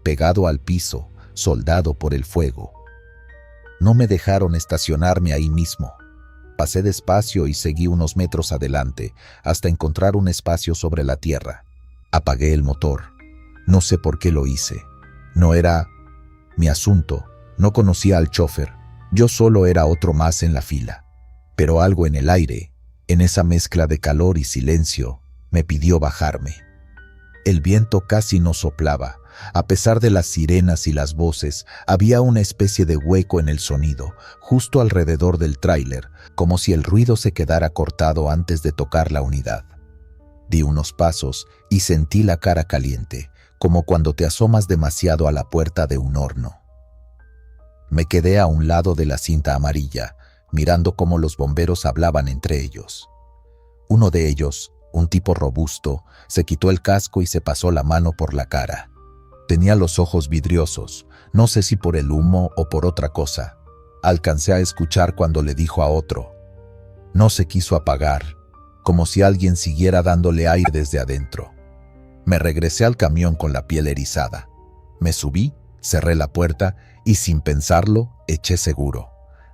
pegado al piso, soldado por el fuego. No me dejaron estacionarme ahí mismo. Pasé despacio y seguí unos metros adelante, hasta encontrar un espacio sobre la tierra. Apagué el motor. No sé por qué lo hice. No era mi asunto. No conocía al chofer. Yo solo era otro más en la fila. Pero algo en el aire, en esa mezcla de calor y silencio, me pidió bajarme. El viento casi no soplaba. A pesar de las sirenas y las voces, había una especie de hueco en el sonido, justo alrededor del tráiler, como si el ruido se quedara cortado antes de tocar la unidad. Di unos pasos y sentí la cara caliente, como cuando te asomas demasiado a la puerta de un horno. Me quedé a un lado de la cinta amarilla, mirando cómo los bomberos hablaban entre ellos. Uno de ellos, un tipo robusto, se quitó el casco y se pasó la mano por la cara. Tenía los ojos vidriosos, no sé si por el humo o por otra cosa. Alcancé a escuchar cuando le dijo a otro. No se quiso apagar, como si alguien siguiera dándole aire desde adentro. Me regresé al camión con la piel erizada. Me subí, cerré la puerta y sin pensarlo, eché seguro.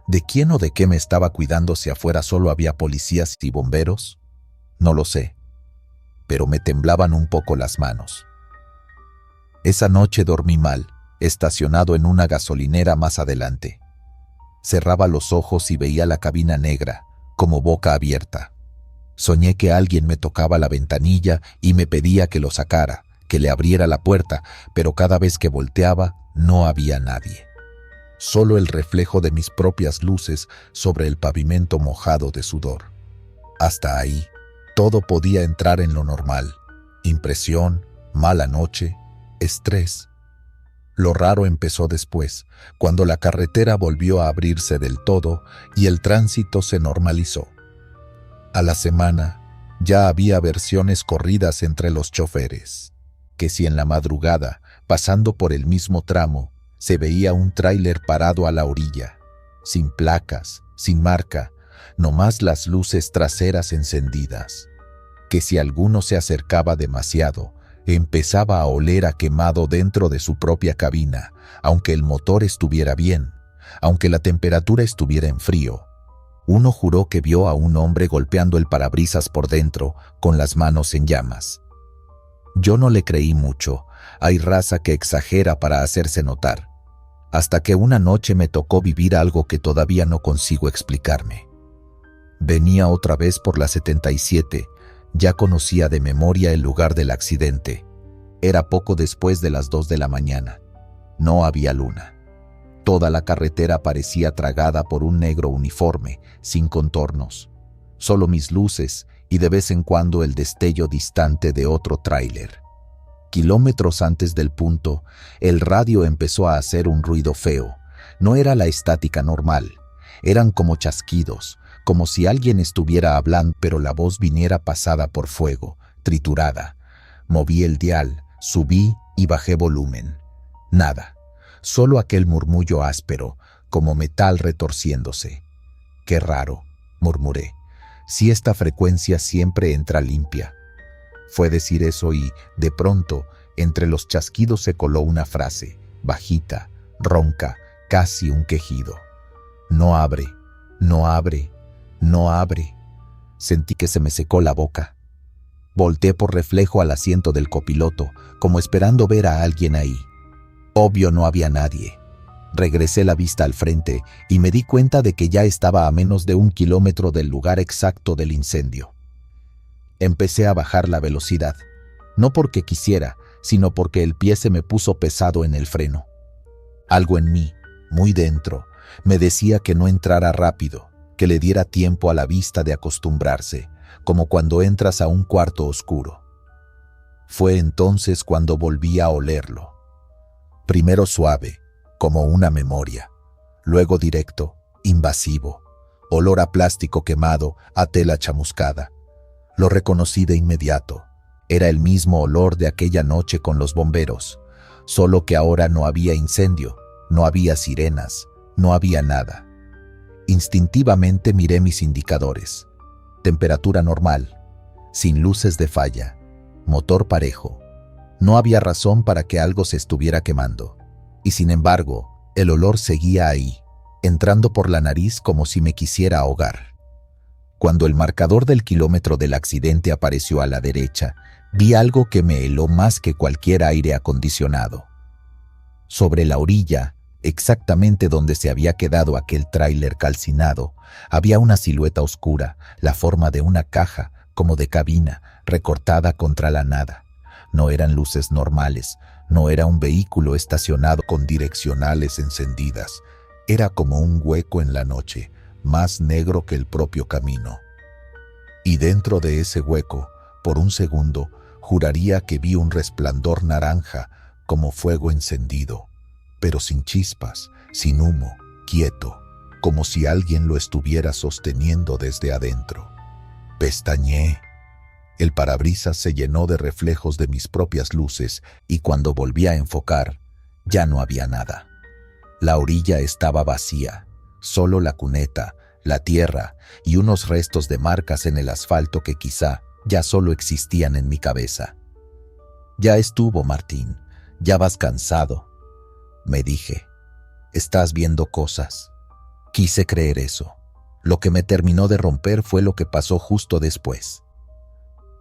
¿De quién o de qué me estaba cuidando si afuera solo había policías y bomberos? No lo sé, pero me temblaban un poco las manos. Esa noche dormí mal, estacionado en una gasolinera más adelante. Cerraba los ojos y veía la cabina negra, como boca abierta. Soñé que alguien me tocaba la ventanilla y me pedía que lo sacara, que le abriera la puerta, pero cada vez que volteaba no había nadie. Solo el reflejo de mis propias luces sobre el pavimento mojado de sudor. Hasta ahí, todo podía entrar en lo normal. Impresión, mala noche, estrés. Lo raro empezó después, cuando la carretera volvió a abrirse del todo y el tránsito se normalizó. A la semana, ya había versiones corridas entre los choferes, que si en la madrugada, pasando por el mismo tramo, se veía un tráiler parado a la orilla, sin placas, sin marca, nomás las luces traseras encendidas, que si alguno se acercaba demasiado, empezaba a oler a quemado dentro de su propia cabina, aunque el motor estuviera bien, aunque la temperatura estuviera en frío. Uno juró que vio a un hombre golpeando el parabrisas por dentro, con las manos en llamas. Yo no le creí mucho, hay raza que exagera para hacerse notar, hasta que una noche me tocó vivir algo que todavía no consigo explicarme. Venía otra vez por la 77, ya conocía de memoria el lugar del accidente. Era poco después de las 2 de la mañana. No había luna. Toda la carretera parecía tragada por un negro uniforme, sin contornos. Solo mis luces y de vez en cuando el destello distante de otro tráiler. Kilómetros antes del punto, el radio empezó a hacer un ruido feo. No era la estática normal. Eran como chasquidos, como si alguien estuviera hablando, pero la voz viniera pasada por fuego, triturada. Moví el dial, subí y bajé volumen. Nada, solo aquel murmullo áspero, como metal retorciéndose. «Qué raro», murmuré. «Si esta frecuencia siempre entra limpia». Fue decir eso y, de pronto, entre los chasquidos se coló una frase, bajita, ronca, casi un quejido. «No abre, no abre, no abre». Sentí que se me secó la boca. Volteé por reflejo al asiento del copiloto, como esperando ver a alguien ahí. Obvio no había nadie. Regresé la vista al frente y me di cuenta de que ya estaba a menos de 1 kilómetro del lugar exacto del incendio. Empecé a bajar la velocidad, no porque quisiera, sino porque el pie se me puso pesado en el freno. Algo en mí, muy dentro, me decía que no entrara rápido, que le diera tiempo a la vista de acostumbrarse, como cuando entras a un cuarto oscuro. Fue entonces cuando volví a olerlo. Primero suave, como una memoria, luego directo, invasivo, olor a plástico quemado, a tela chamuscada. Lo reconocí de inmediato. Era el mismo olor de aquella noche con los bomberos, solo que ahora no había incendio, no había sirenas, no había nada. Instintivamente miré mis indicadores. Temperatura normal, sin luces de falla, motor parejo. No había razón para que algo se estuviera quemando. Y sin embargo, el olor seguía ahí, entrando por la nariz como si me quisiera ahogar. Cuando el marcador del kilómetro del accidente apareció a la derecha, vi algo que me heló más que cualquier aire acondicionado. Sobre la orilla, exactamente donde se había quedado aquel tráiler calcinado, había una silueta oscura, la forma de una caja, como de cabina, recortada contra la nada. No eran luces normales, no era un vehículo estacionado con direccionales encendidas. Era como un hueco en la noche, más negro que el propio camino. Y dentro de ese hueco, por un segundo, juraría que vi un resplandor naranja, como fuego encendido, pero sin chispas, sin humo, quieto, como si alguien lo estuviera sosteniendo desde adentro. Pestañeé. El parabrisas se llenó de reflejos de mis propias luces y cuando volví a enfocar, ya no había nada. La orilla estaba vacía, solo la cuneta, la tierra y unos restos de marcas en el asfalto que quizá ya solo existían en mi cabeza. Ya estuvo, Martín, ya vas cansado, me dije. Estás viendo cosas. Quise creer eso. Lo que me terminó de romper fue lo que pasó justo después.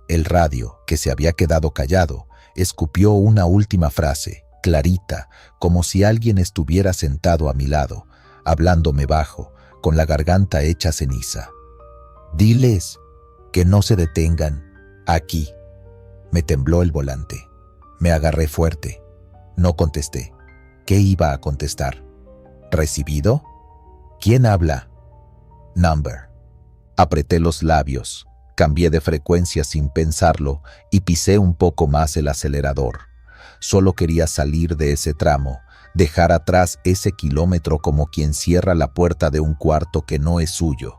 El radio, que se había quedado callado, escupió una última frase, clarita, como si alguien estuviera sentado a mi lado, hablándome bajo, con la garganta hecha ceniza. Diles que no se detengan, aquí. Me tembló el volante. Me agarré fuerte. No contesté. ¿Qué iba a contestar? ¿Recibido? ¿Quién habla? Number. Apreté los labios. Cambié de frecuencia sin pensarlo y pisé un poco más el acelerador. Solo quería salir de ese tramo, dejar atrás ese kilómetro como quien cierra la puerta de un cuarto que no es suyo.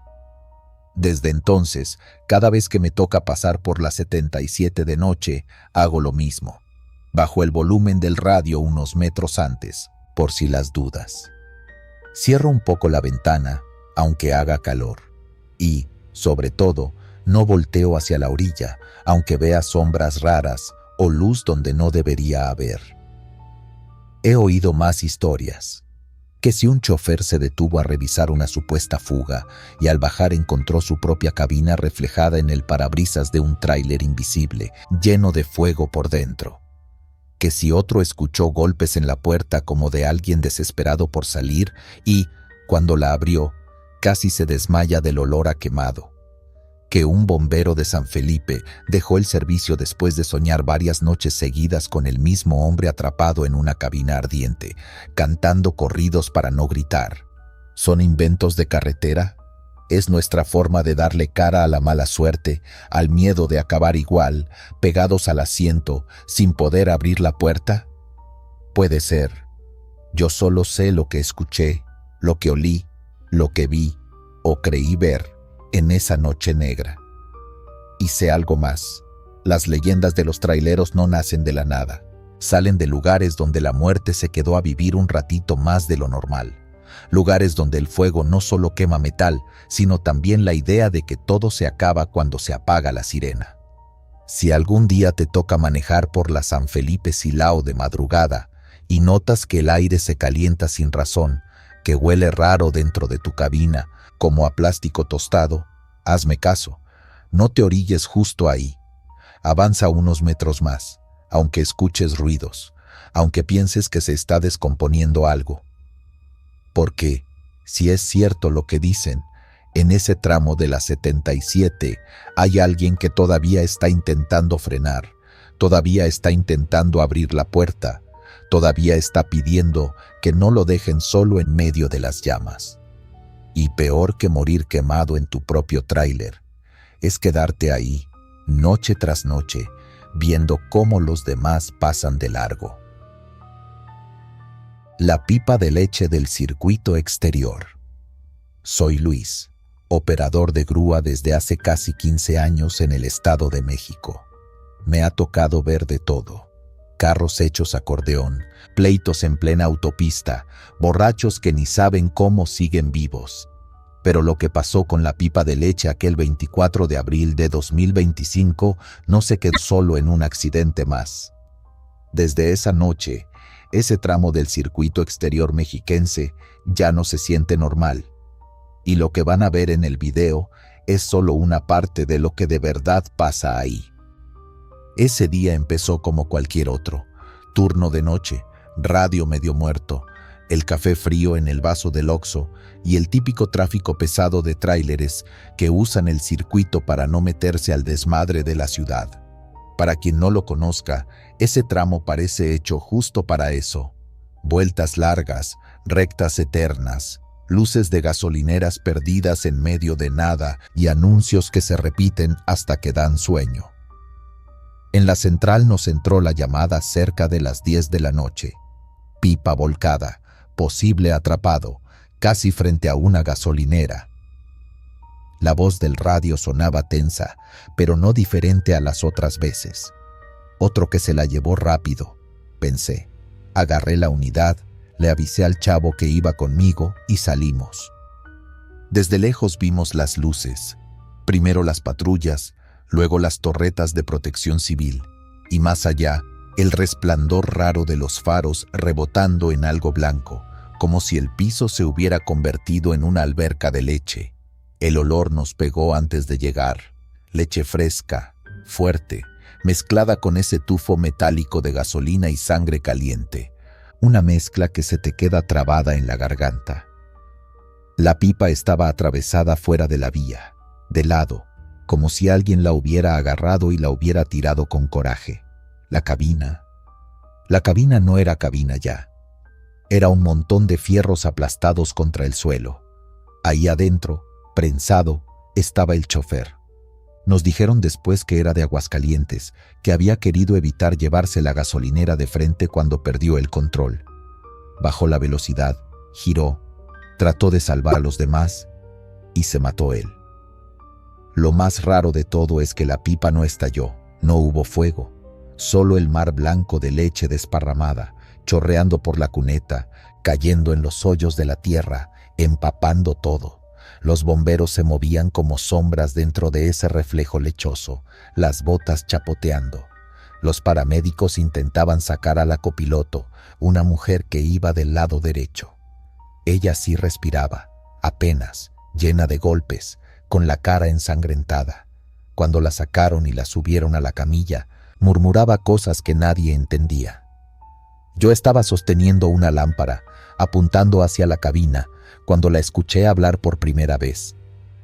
Desde entonces, cada vez que me toca pasar por la 77 de noche, hago lo mismo. Bajo el volumen del radio unos metros antes, por si las dudas. Cierro un poco la ventana, aunque haga calor. Y, sobre todo, no volteo hacia la orilla, aunque vea sombras raras o luz donde no debería haber. He oído más historias. Que si un chofer se detuvo a revisar una supuesta fuga y al bajar encontró su propia cabina reflejada en el parabrisas de un tráiler invisible, lleno de fuego por dentro. Que si otro escuchó golpes en la puerta como de alguien desesperado por salir y, cuando la abrió, casi se desmaya del olor a quemado. Que un bombero de San Felipe dejó el servicio después de soñar varias noches seguidas con el mismo hombre atrapado en una cabina ardiente, cantando corridos para no gritar. ¿Son inventos de carretera? ¿Es nuestra forma de darle cara a la mala suerte, al miedo de acabar igual, pegados al asiento, sin poder abrir la puerta? Puede ser. Yo solo sé lo que escuché, lo que olí, lo que vi o creí ver en esa noche negra. Y sé algo más. Las leyendas de los traileros no nacen de la nada. Salen de lugares donde la muerte se quedó a vivir un ratito más de lo normal. Lugares donde el fuego no solo quema metal, sino también la idea de que todo se acaba cuando se apaga la sirena. Si algún día te toca manejar por la San Felipe Silao de madrugada y notas que el aire se calienta sin razón, que huele raro dentro de tu cabina, como a plástico tostado, hazme caso, no te orilles justo ahí. Avanza unos metros más, aunque escuches ruidos, aunque pienses que se está descomponiendo algo. Porque, si es cierto lo que dicen, en ese tramo de la 77 hay alguien que todavía está intentando frenar, todavía está intentando abrir la puerta, Todavía está pidiendo que no lo dejen solo en medio de las llamas. Y peor que morir quemado en tu propio tráiler, es quedarte ahí, noche tras noche, viendo cómo los demás pasan de largo. La pipa de leche del circuito exterior. Soy Luis, operador de grúa desde hace casi 15 años en el Estado de México. Me ha tocado ver de todo: carros hechos acordeón, pleitos en plena autopista, borrachos que ni saben cómo siguen vivos. Pero lo que pasó con la pipa de leche aquel 24 de abril de 2025 no se quedó solo en un accidente más. Desde esa noche, ese tramo del circuito exterior mexiquense ya no se siente normal. Y lo que van a ver en el video es solo una parte de lo que de verdad pasa ahí. Ese día empezó como cualquier otro: turno de noche, radio medio muerto, el café frío en el vaso del Oxxo y el típico tráfico pesado de tráileres que usan el circuito para no meterse al desmadre de la ciudad. Para quien no lo conozca, ese tramo parece hecho justo para eso: vueltas largas, rectas eternas, luces de gasolineras perdidas en medio de nada y anuncios que se repiten hasta que dan sueño. En la central nos entró la llamada cerca de las 10 de la noche. Pipa volcada, posible atrapado, casi frente a una gasolinera. La voz del radio sonaba tensa, pero no diferente a las otras veces. Otro que se la llevó rápido, pensé. Agarré la unidad, le avisé al chavo que iba conmigo y salimos. Desde lejos vimos las luces, primero las patrullas, luego las torretas de protección civil, y más allá, el resplandor raro de los faros rebotando en algo blanco, como si el piso se hubiera convertido en una alberca de leche. El olor nos pegó antes de llegar: leche fresca, fuerte, mezclada con ese tufo metálico de gasolina y sangre caliente, una mezcla que se te queda trabada en la garganta. La pipa estaba atravesada fuera de la vía, de lado, como si alguien la hubiera agarrado y la hubiera tirado con coraje. La cabina no era cabina ya. Era un montón de fierros aplastados contra el suelo. Ahí adentro, prensado, estaba el chofer. Nos dijeron después que era de Aguascalientes, que había querido evitar llevarse la gasolinera de frente cuando perdió el control. Bajó la velocidad, giró, trató de salvar a los demás y se mató él. Lo más raro de todo es que la pipa no estalló, no hubo fuego, solo el mar blanco de leche desparramada, chorreando por la cuneta, cayendo en los hoyos de la tierra, empapando todo. Los bomberos se movían como sombras dentro de ese reflejo lechoso, las botas chapoteando. Los paramédicos intentaban sacar a la copiloto, una mujer que iba del lado derecho. Ella sí respiraba, apenas, llena de golpes, con la cara ensangrentada. Cuando la sacaron y la subieron a la camilla, murmuraba cosas que nadie entendía. Yo estaba sosteniendo una lámpara, apuntando hacia la cabina, cuando la escuché hablar por primera vez.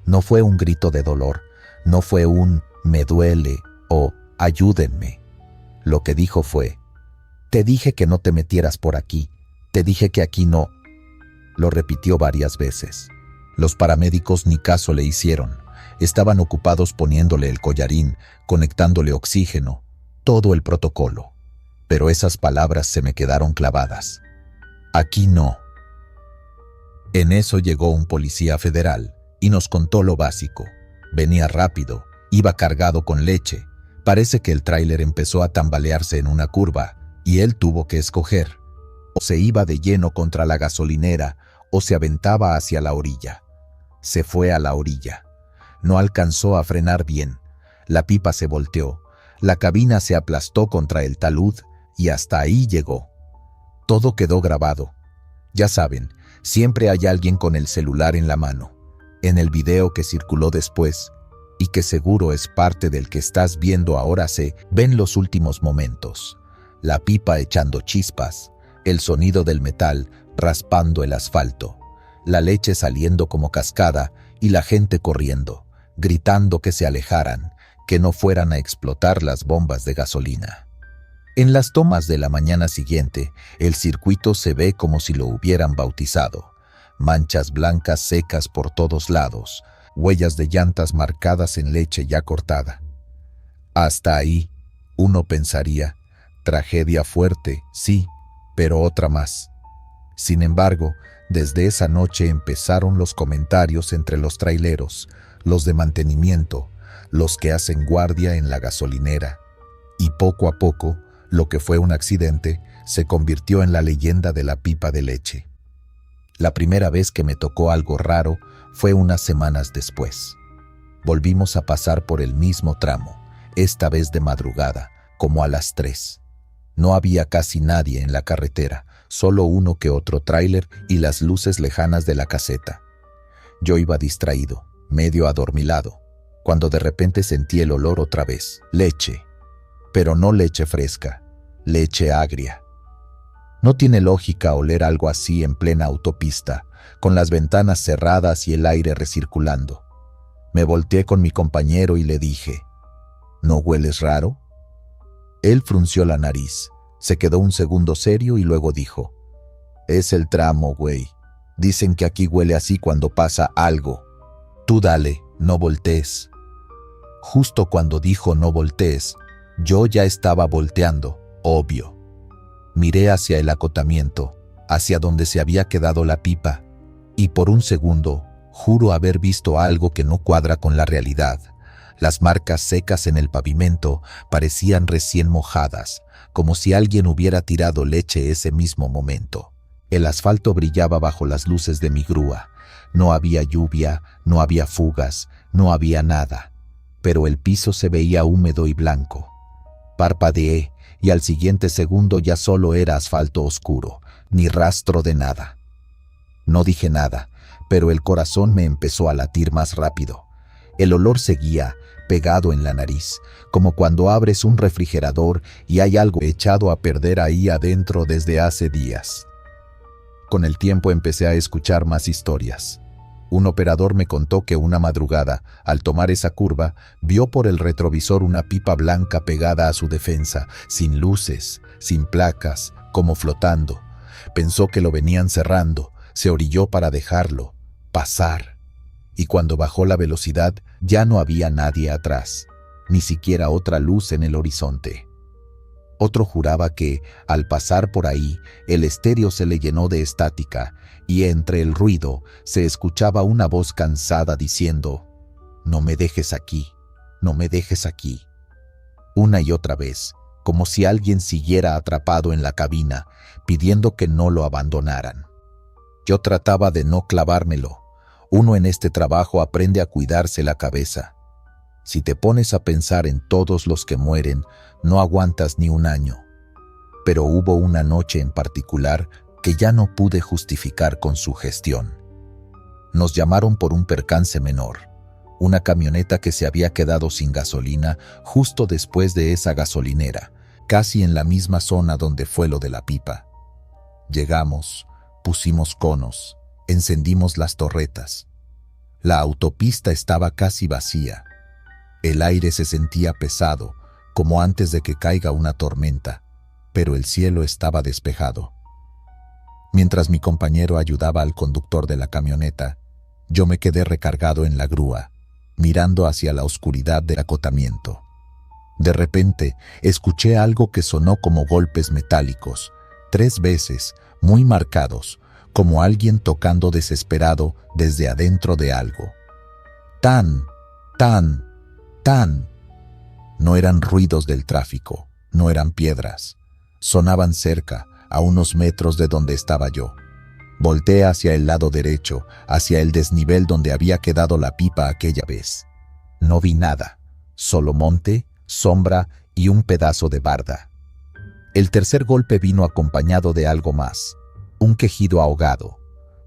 No fue un grito de dolor, no fue un «me duele» o «ayúdenme». Lo que dijo fue: «Te dije que no te metieras por aquí, te dije que aquí no». Lo repitió varias veces. Los paramédicos ni caso le hicieron. Estaban ocupados poniéndole el collarín, conectándole oxígeno, todo el protocolo. Pero esas palabras se me quedaron clavadas. Aquí no. En eso llegó un policía federal y nos contó lo básico. Venía rápido, iba cargado con leche. Parece que el tráiler empezó a tambalearse en una curva y él tuvo que escoger. O se iba de lleno contra la gasolinera o se aventaba hacia la orilla. Se fue a la orilla. No alcanzó a frenar bien. La pipa se volteó. La cabina se aplastó contra el talud y hasta ahí llegó. Todo quedó grabado. Ya saben, siempre hay alguien con el celular en la mano. En el video que circuló después, y que seguro es parte del que estás viendo ahora, se ven los últimos momentos. La pipa echando chispas, el sonido del metal raspando el asfalto, la leche saliendo como cascada y la gente corriendo, gritando que se alejaran, que no fueran a explotar las bombas de gasolina. En las tomas de la mañana siguiente, el circuito se ve como si lo hubieran bautizado. Manchas blancas secas por todos lados, huellas de llantas marcadas en leche ya cortada. Hasta ahí, uno pensaría, tragedia fuerte, sí, pero otra más. Sin embargo, desde esa noche empezaron los comentarios entre los traileros, los de mantenimiento, los que hacen guardia en la gasolinera. Y poco a poco, lo que fue un accidente se convirtió en la leyenda de la pipa de leche. La primera vez que me tocó algo raro fue unas semanas después. Volvimos a pasar por el mismo tramo, esta vez de madrugada, como a las 3. No había casi nadie en la carretera, solo uno que otro tráiler y las luces lejanas de la caseta. Yo iba distraído, medio adormilado, cuando de repente sentí el olor otra vez. Leche. Pero no leche fresca, leche agria. No tiene lógica oler algo así en plena autopista, con las ventanas cerradas y el aire recirculando. Me volteé con mi compañero y le dije, ¿no hueles raro? Él frunció la nariz, se quedó un segundo serio y luego dijo, es el tramo, güey. Dicen que aquí huele así cuando pasa algo. Tú dale, no voltees. Justo cuando dijo no voltees, yo ya estaba volteando, obvio. Miré hacia el acotamiento, hacia donde se había quedado la pipa, y por un segundo, juro haber visto algo que no cuadra con la realidad. Las marcas secas en el pavimento parecían recién mojadas, como si alguien hubiera tirado leche ese mismo momento. El asfalto brillaba bajo las luces de mi grúa. No había lluvia, no había fugas, no había nada, pero el piso se veía húmedo y blanco. Parpadeé y al siguiente segundo ya solo era asfalto oscuro, ni rastro de nada. No dije nada, pero el corazón me empezó a latir más rápido. El olor seguía pegado en la nariz, como cuando abres un refrigerador y hay algo echado a perder ahí adentro desde hace días. Con el tiempo empecé a escuchar más historias. Un operador me contó que una madrugada, al tomar esa curva, vio por el retrovisor una pipa blanca pegada a su defensa, sin luces, sin placas, como flotando. Pensó que lo venían cerrando, se orilló para dejarlo pasar. Y cuando bajó la velocidad, ya no había nadie atrás, ni siquiera otra luz en el horizonte. Otro juraba que, al pasar por ahí, el estéreo se le llenó de estática y entre el ruido se escuchaba una voz cansada diciendo, «No me dejes aquí, no me dejes aquí». Una y otra vez, como si alguien siguiera atrapado en la cabina, pidiendo que no lo abandonaran. Yo trataba de no clavármelo. Uno en este trabajo aprende a cuidarse la cabeza. Si te pones a pensar en todos los que mueren, no aguantas ni un año. Pero hubo una noche en particular que ya no pude justificar con su gestión. Nos llamaron por un percance menor, una camioneta que se había quedado sin gasolina justo después de esa gasolinera, casi en la misma zona donde fue lo de la pipa. Llegamos, pusimos conos, encendimos las torretas. La autopista estaba casi vacía. El aire se sentía pesado, como antes de que caiga una tormenta, pero el cielo estaba despejado. Mientras mi compañero ayudaba al conductor de la camioneta, yo me quedé recargado en la grúa, mirando hacia la oscuridad del acotamiento. De repente, escuché algo que sonó como golpes metálicos, 3 veces, muy marcados, como alguien tocando desesperado desde adentro de algo. Tan, tan, tan. No eran ruidos del tráfico, no eran piedras. Sonaban cerca, a unos metros de donde estaba yo. Volteé hacia el lado derecho, hacia el desnivel donde había quedado la pipa aquella vez. No vi nada, solo monte, sombra y un pedazo de barda. El tercer golpe vino acompañado de algo más, un quejido ahogado,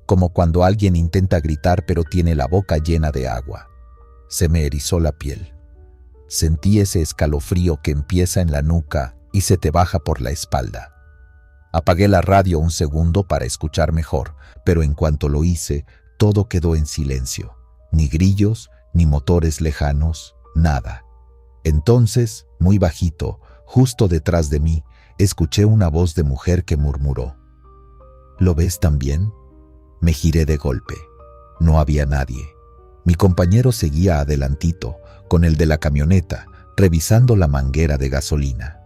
como cuando alguien intenta gritar pero tiene la boca llena de agua. Se me erizó la piel. Sentí ese escalofrío que empieza en la nuca y se te baja por la espalda. Apagué la radio un segundo para escuchar mejor, pero en cuanto lo hice, todo quedó en silencio. Ni grillos, ni motores lejanos, nada. Entonces, muy bajito, justo detrás de mí, escuché una voz de mujer que murmuró: ¿Lo ves también? Me giré de golpe. No había nadie. Mi compañero seguía adelantito, con el de la camioneta, revisando la manguera de gasolina.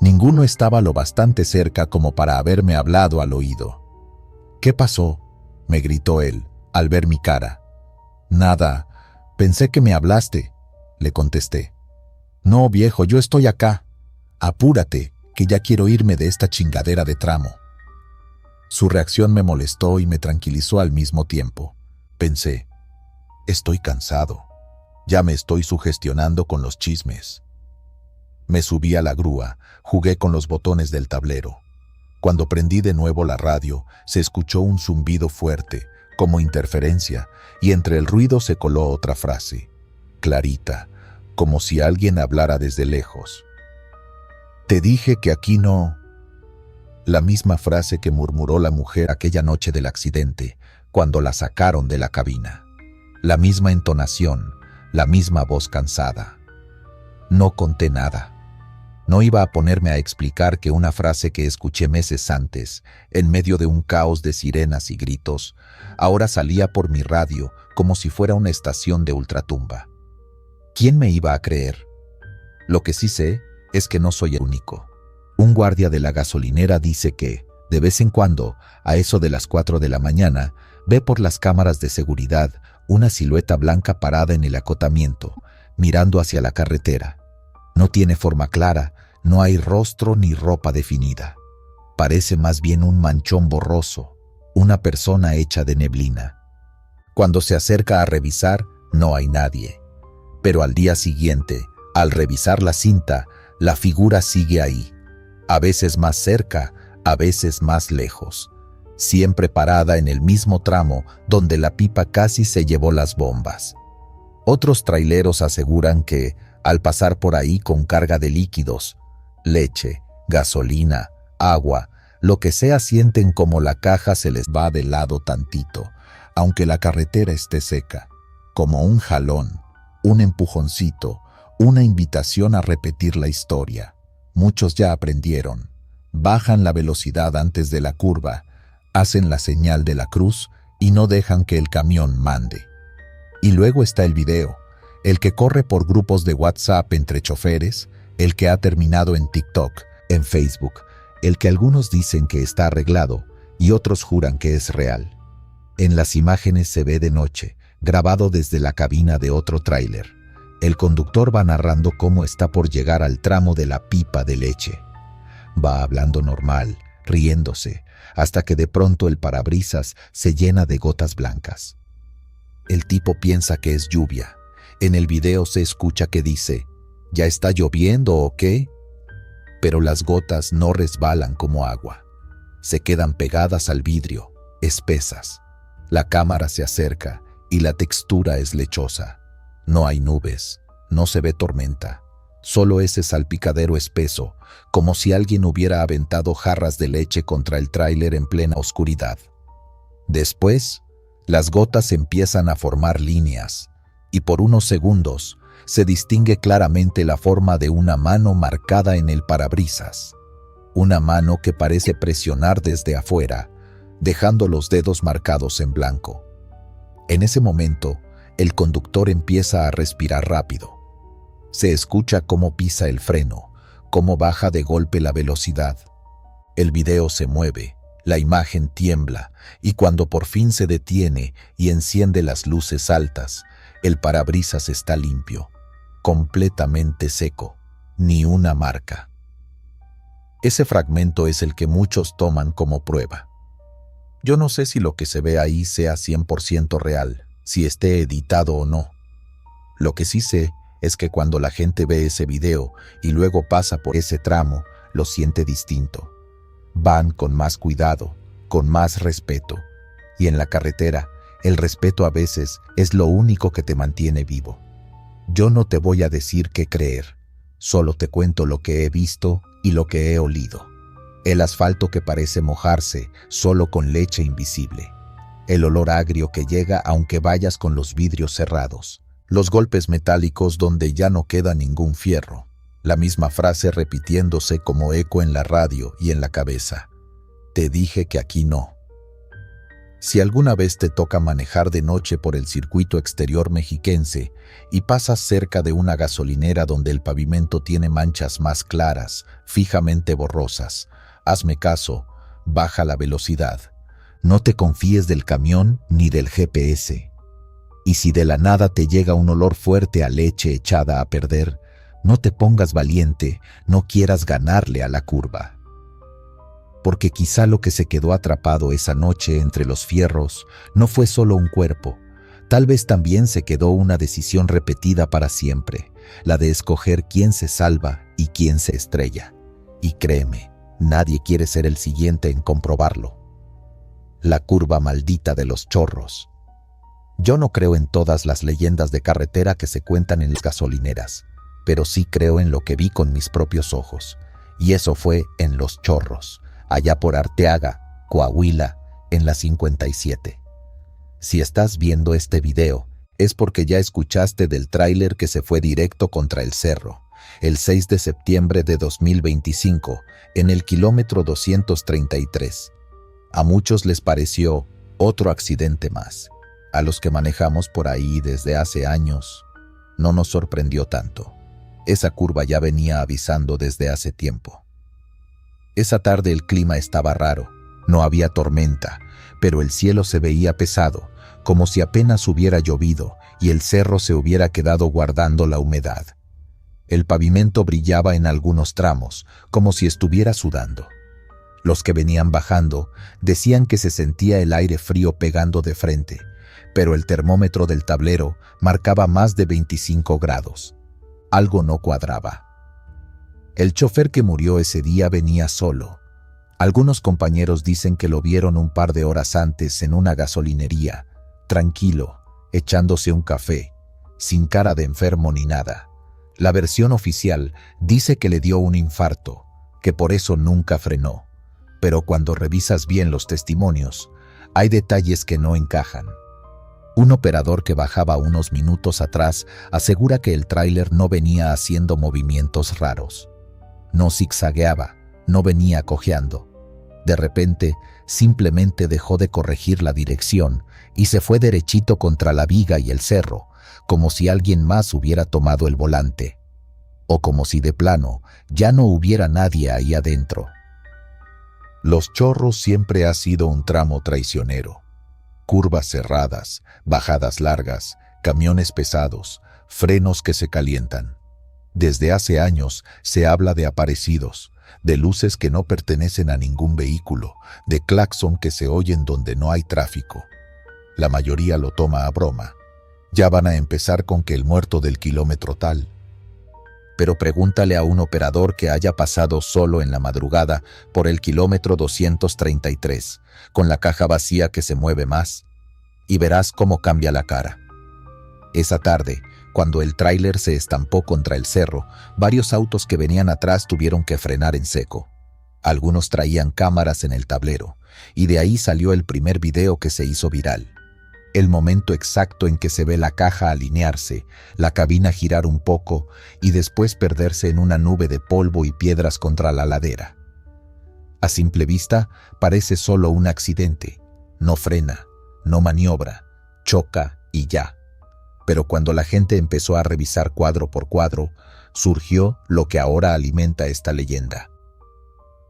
Ninguno estaba lo bastante cerca como para haberme hablado al oído. «¿Qué pasó?», me gritó él, al ver mi cara. «Nada, pensé que me hablaste», le contesté. «No, viejo, yo estoy acá. Apúrate, que ya quiero irme de esta chingadera de tramo». Su reacción me molestó y me tranquilizó al mismo tiempo. Pensé: estoy cansado. Ya me estoy sugestionando con los chismes. Me subí a la grúa, jugué con los botones del tablero. Cuando prendí de nuevo la radio, se escuchó un zumbido fuerte, como interferencia, y entre el ruido se coló otra frase, clarita, como si alguien hablara desde lejos. «Te dije que aquí no». La misma frase que murmuró la mujer aquella noche del accidente, cuando la sacaron de la cabina. La misma entonación, la misma voz cansada. No conté nada. No iba a ponerme a explicar que una frase que escuché meses antes, en medio de un caos de sirenas y gritos, ahora salía por mi radio como si fuera una estación de ultratumba. ¿Quién me iba a creer? Lo que sí sé es que no soy el único. Un guardia de la gasolinera dice que, de vez en cuando, a eso de las 4 de la mañana, ve por las cámaras de seguridad una silueta blanca parada en el acotamiento, mirando hacia la carretera. No tiene forma clara, no hay rostro ni ropa definida. Parece más bien un manchón borroso, una persona hecha de neblina. Cuando se acerca a revisar, no hay nadie. Pero al día siguiente, al revisar la cinta, la figura sigue ahí. A veces más cerca, a veces más lejos. Siempre parada en el mismo tramo donde la pipa casi se llevó las bombas. Otros traileros aseguran que, al pasar por ahí con carga de líquidos, leche, gasolina, agua, lo que sea, sienten como la caja se les va de lado tantito, aunque la carretera esté seca, como un jalón, un empujoncito, una invitación a repetir la historia. Muchos ya aprendieron, bajan la velocidad antes de la curva, hacen la señal de la cruz y no dejan que el camión mande. Y luego está el video, el que corre por grupos de WhatsApp entre choferes, el que ha terminado en TikTok, en Facebook, el que algunos dicen que está arreglado y otros juran que es real. En las imágenes se ve de noche, grabado desde la cabina de otro tráiler. El conductor va narrando cómo está por llegar al tramo de la pipa de leche. Va hablando normal, riéndose, hasta que de pronto el parabrisas se llena de gotas blancas. El tipo piensa que es lluvia. En el video se escucha que dice: ¿ya está lloviendo o qué? Pero las gotas no resbalan como agua. Se quedan pegadas al vidrio, espesas. La cámara se acerca y la textura es lechosa. No hay nubes, no se ve tormenta, solo ese salpicadero espeso, como si alguien hubiera aventado jarras de leche contra el tráiler en plena oscuridad. Después, las gotas empiezan a formar líneas, y por unos segundos se distingue claramente la forma de una mano marcada en el parabrisas. Una mano que parece presionar desde afuera, dejando los dedos marcados en blanco. En ese momento, el conductor empieza a respirar rápido. Se escucha cómo pisa el freno, cómo baja de golpe la velocidad. El video se mueve, la imagen tiembla, y cuando por fin se detiene y enciende las luces altas, el parabrisas está limpio, completamente seco, ni una marca. Ese fragmento es el que muchos toman como prueba. Yo no sé si lo que se ve ahí sea 100% real, si esté editado o no. Lo que sí sé es que cuando la gente ve ese video y luego pasa por ese tramo, lo siente distinto. Van con más cuidado, con más respeto. Y en la carretera, el respeto a veces es lo único que te mantiene vivo. Yo no te voy a decir qué creer, solo te cuento lo que he visto y lo que he olido. El asfalto que parece mojarse solo con leche invisible. El olor agrio que llega aunque vayas con los vidrios cerrados. Los golpes metálicos donde ya no queda ningún fierro. La misma frase repitiéndose como eco en la radio y en la cabeza. Te dije que aquí no. Si alguna vez te toca manejar de noche por el circuito exterior mexiquense y pasas cerca de una gasolinera donde el pavimento tiene manchas más claras, fijamente borrosas, hazme caso, baja la velocidad. No te confíes del camión ni del GPS. Y si de la nada te llega un olor fuerte a leche echada a perder, no te pongas valiente, no quieras ganarle a la curva. Porque quizá lo que se quedó atrapado esa noche entre los fierros no fue solo un cuerpo, tal vez también se quedó una decisión repetida para siempre, la de escoger quién se salva y quién se estrella. Y créeme, nadie quiere ser el siguiente en comprobarlo. La curva maldita de los chorros. Yo no creo en todas las leyendas de carretera que se cuentan en las gasolineras, pero sí creo en lo que vi con mis propios ojos, y eso fue en Los Chorros, allá por Arteaga, Coahuila, en la 57. Si estás viendo este video, es porque ya escuchaste del tráiler que se fue directo contra el cerro, el 6 de septiembre de 2025, en el kilómetro 233. A muchos les pareció otro accidente más. A los que manejamos por ahí desde hace años, no nos sorprendió tanto. Esa curva ya venía avisando desde hace tiempo. Esa tarde el clima estaba raro, no había tormenta, pero el cielo se veía pesado, como si apenas hubiera llovido y el cerro se hubiera quedado guardando la humedad. El pavimento brillaba en algunos tramos, como si estuviera sudando. Los que venían bajando decían que se sentía el aire frío pegando de frente, pero el termómetro del tablero marcaba más de 25 grados. Algo no cuadraba. El chofer que murió ese día venía solo. Algunos compañeros dicen que lo vieron un par de horas antes en una gasolinería, tranquilo, echándose un café, sin cara de enfermo ni nada. La versión oficial dice que le dio un infarto, que por eso nunca frenó. Pero cuando revisas bien los testimonios, hay detalles que no encajan. Un operador que bajaba unos minutos atrás asegura que el tráiler no venía haciendo movimientos raros. No zigzagueaba, no venía cojeando. De repente, simplemente dejó de corregir la dirección y se fue derechito contra la viga y el cerro, como si alguien más hubiera tomado el volante. O como si de plano ya no hubiera nadie ahí adentro. Los Chorros siempre ha sido un tramo traicionero. Curvas cerradas, bajadas largas, camiones pesados, frenos que se calientan. Desde hace años se habla de aparecidos, de luces que no pertenecen a ningún vehículo, de claxon que se oyen donde no hay tráfico. La mayoría lo toma a broma. Ya van a empezar con que el muerto del kilómetro tal. Pero pregúntale a un operador que haya pasado solo en la madrugada por el kilómetro 233, con la caja vacía que se mueve más, y verás cómo cambia la cara. Esa tarde, cuando el tráiler se estampó contra el cerro, varios autos que venían atrás tuvieron que frenar en seco. Algunos traían cámaras en el tablero, y de ahí salió el primer video que se hizo viral. El momento exacto en que se ve la caja alinearse, la cabina girar un poco y después perderse en una nube de polvo y piedras contra la ladera. A simple vista, parece solo un accidente. No frena, no maniobra, choca y ya. Pero cuando la gente empezó a revisar cuadro por cuadro, surgió lo que ahora alimenta esta leyenda.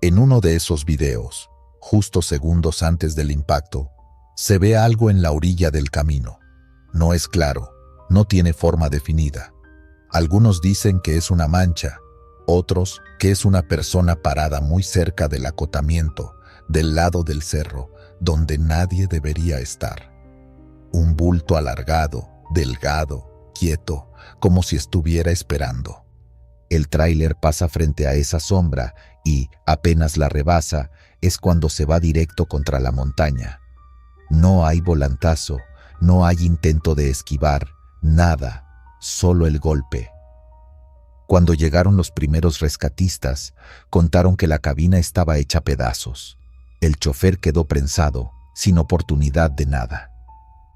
En uno de esos videos, justo segundos antes del impacto, se ve algo en la orilla del camino. No es claro, no tiene forma definida. Algunos dicen que es una mancha, otros que es una persona parada muy cerca del acotamiento, del lado del cerro, donde nadie debería estar. Un bulto alargado, delgado, quieto, como si estuviera esperando. El tráiler pasa frente a esa sombra y, apenas la rebasa, es cuando se va directo contra la montaña. No hay volantazo, no hay intento de esquivar, nada, solo el golpe. Cuando llegaron los primeros rescatistas, contaron que la cabina estaba hecha pedazos. El chofer quedó prensado, sin oportunidad de nada.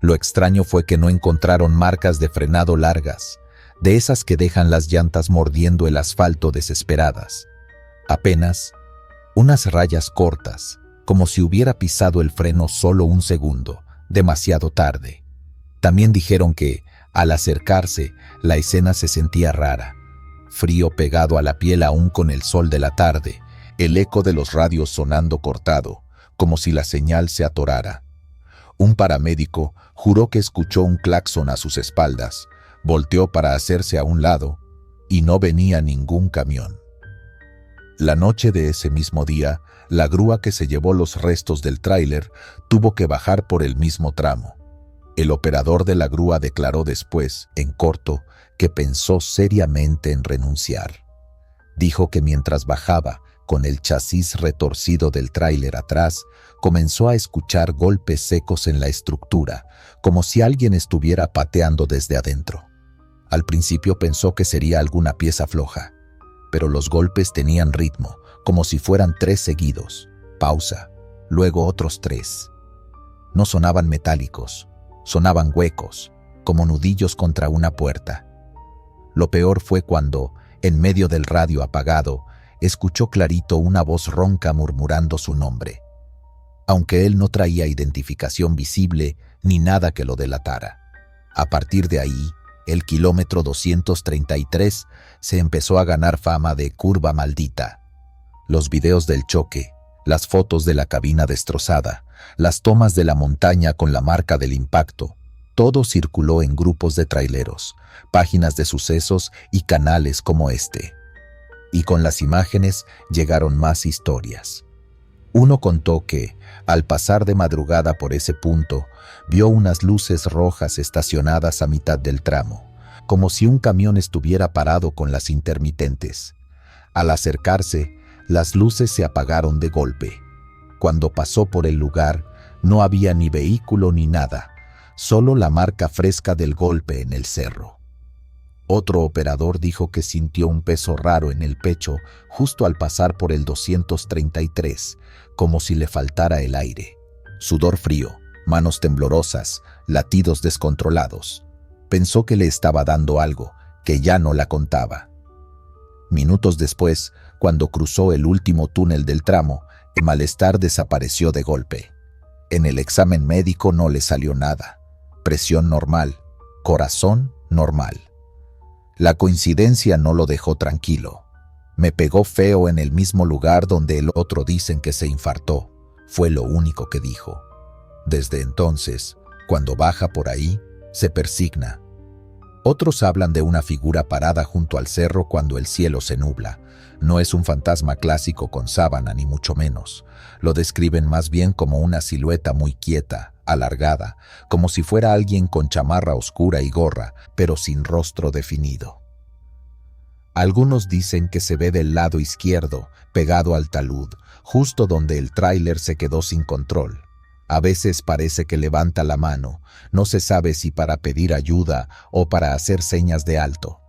Lo extraño fue que no encontraron marcas de frenado largas, de esas que dejan las llantas mordiendo el asfalto desesperadas. Apenas unas rayas cortas, como si hubiera pisado el freno solo un segundo, demasiado tarde. También dijeron que, al acercarse, la escena se sentía rara. Frío pegado a la piel aún con el sol de la tarde, el eco de los radios sonando cortado, como si la señal se atorara. Un paramédico juró que escuchó un claxon a sus espaldas, volteó para hacerse a un lado, y no venía ningún camión. La noche de ese mismo día, la grúa que se llevó los restos del tráiler tuvo que bajar por el mismo tramo. El operador de la grúa declaró después, en corto, que pensó seriamente en renunciar. Dijo que mientras bajaba, con el chasis retorcido del tráiler atrás, comenzó a escuchar golpes secos en la estructura, como si alguien estuviera pateando desde adentro. Al principio pensó que sería alguna pieza floja, pero los golpes tenían ritmo, como si fueran 3 seguidos. Pausa, luego otros 3. No sonaban metálicos, sonaban huecos, como nudillos contra una puerta. Lo peor fue cuando, en medio del radio apagado, escuchó clarito una voz ronca murmurando su nombre, aunque él no traía identificación visible ni nada que lo delatara. A partir de ahí, el kilómetro 233 se empezó a ganar fama de curva maldita. Los videos del choque, las fotos de la cabina destrozada, las tomas de la montaña con la marca del impacto, todo circuló en grupos de traileros, páginas de sucesos y canales como este. Y con las imágenes llegaron más historias. Uno contó que, al pasar de madrugada por ese punto, vio unas luces rojas estacionadas a mitad del tramo, como si un camión estuviera parado con las intermitentes. Al acercarse, las luces se apagaron de golpe. Cuando pasó por el lugar, no había ni vehículo ni nada, solo la marca fresca del golpe en el cerro. Otro operador dijo que sintió un peso raro en el pecho justo al pasar por el 233, como si le faltara el aire. Sudor frío, manos temblorosas, latidos descontrolados. Pensó que le estaba dando algo, que ya no la contaba. Minutos después, cuando cruzó el último túnel del tramo, el malestar desapareció de golpe. En el examen médico no le salió nada. Presión normal, corazón normal. La coincidencia no lo dejó tranquilo. Me pegó feo en el mismo lugar donde el otro dicen que se infartó. Fue lo único que dijo. Desde entonces, cuando baja por ahí, se persigna. Otros hablan de una figura parada junto al cerro cuando el cielo se nubla. No es un fantasma clásico con sábana ni mucho menos. Lo describen más bien como una silueta muy quieta, alargada, como si fuera alguien con chamarra oscura y gorra, pero sin rostro definido. Algunos dicen que se ve del lado izquierdo, pegado al talud, justo donde el tráiler se quedó sin control. A veces parece que levanta la mano, no se sabe si para pedir ayuda o para hacer señas de alto.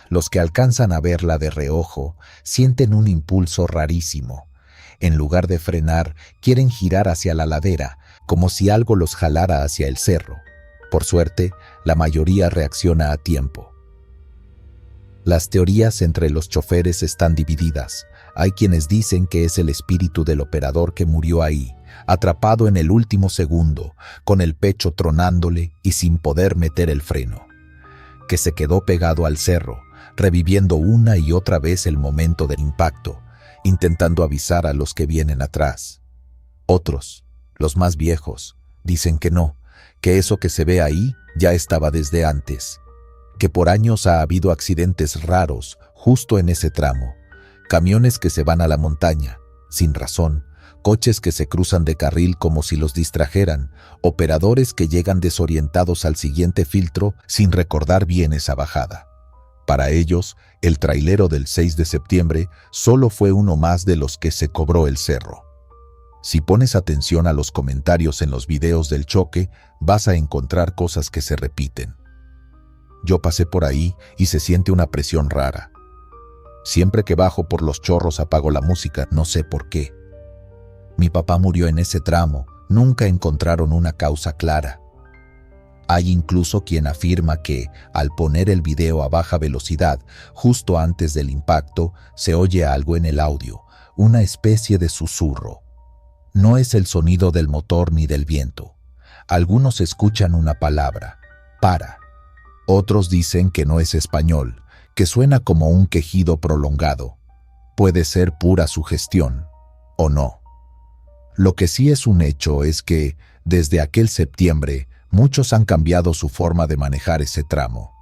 Los que alcanzan a verla de reojo sienten un impulso rarísimo. En lugar de frenar, quieren girar hacia la ladera, como si algo los jalara hacia el cerro. Por suerte, la mayoría reacciona a tiempo. Las teorías entre los choferes están divididas. Hay quienes dicen que es el espíritu del operador que murió ahí, atrapado en el último segundo, con el pecho tronándole y sin poder meter el freno. Que se quedó pegado al cerro, reviviendo una y otra vez el momento del impacto, intentando avisar a los que vienen atrás. Otros, los más viejos, dicen que no, que eso que se ve ahí ya estaba desde antes, que por años ha habido accidentes raros justo en ese tramo, camiones que se van a la montaña, sin razón, coches que se cruzan de carril como si los distrajeran, operadores que llegan desorientados al siguiente filtro sin recordar bien esa bajada. Para ellos, el trailero del 6 de septiembre solo fue uno más de los que se cobró el cerro. Si pones atención a los comentarios en los videos del choque, vas a encontrar cosas que se repiten. Yo pasé por ahí y se siente una presión rara. Siempre que bajo por los chorros apago la música, no sé por qué. Mi papá murió en ese tramo, nunca encontraron una causa clara. Hay incluso quien afirma que, al poner el video a baja velocidad, justo antes del impacto, se oye algo en el audio, una especie de susurro. No es el sonido del motor ni del viento. Algunos escuchan una palabra, para. Otros dicen que no es español, que suena como un quejido prolongado. Puede ser pura sugestión, o no. Lo que sí es un hecho es que, desde aquel septiembre, muchos han cambiado su forma de manejar ese tramo.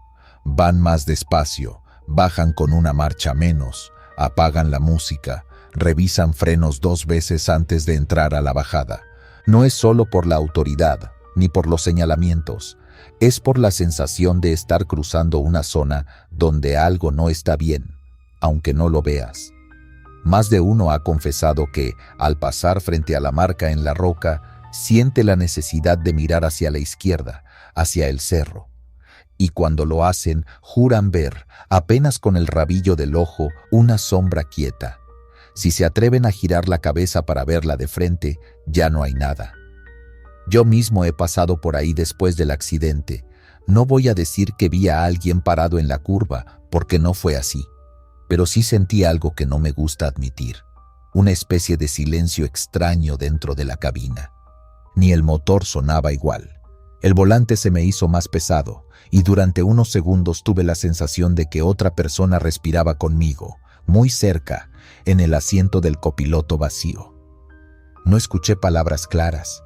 Van más despacio, bajan con una marcha menos, apagan la música, revisan frenos 2 veces antes de entrar a la bajada. No es solo por la autoridad, ni por los señalamientos, es por la sensación de estar cruzando una zona donde algo no está bien, aunque no lo veas. Más de uno ha confesado que, al pasar frente a la marca en la roca, siente la necesidad de mirar hacia la izquierda, hacia el cerro. Y cuando lo hacen, juran ver, apenas con el rabillo del ojo, una sombra quieta. Si se atreven a girar la cabeza para verla de frente, ya no hay nada. Yo mismo he pasado por ahí después del accidente. No voy a decir que vi a alguien parado en la curva, porque no fue así. Pero sí sentí algo que no me gusta admitir. Una especie de silencio extraño dentro de la cabina. Ni el motor sonaba igual. El volante se me hizo más pesado, y durante unos segundos tuve la sensación de que otra persona respiraba conmigo, muy cerca, en el asiento del copiloto vacío. No escuché palabras claras,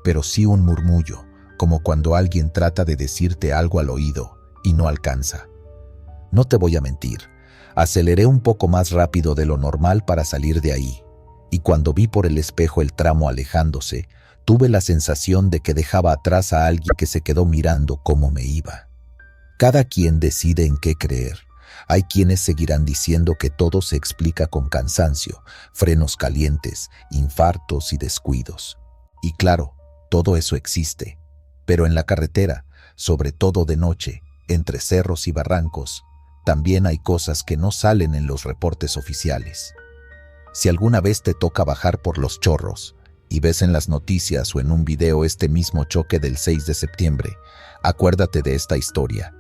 pero sí un murmullo, como cuando alguien trata de decirte algo al oído y no alcanza. No te voy a mentir, aceleré un poco más rápido de lo normal para salir de ahí, y cuando vi por el espejo el tramo alejándose, tuve la sensación de que dejaba atrás a alguien que se quedó mirando cómo me iba. Cada quien decide en qué creer. Hay quienes seguirán diciendo que todo se explica con cansancio, frenos calientes, infartos y descuidos. Y claro, todo eso existe. Pero en la carretera, sobre todo de noche, entre cerros y barrancos, también hay cosas que no salen en los reportes oficiales. Si alguna vez te toca bajar por los chorros, y ves en las noticias o en un video este mismo choque del 6 de septiembre, acuérdate de esta historia.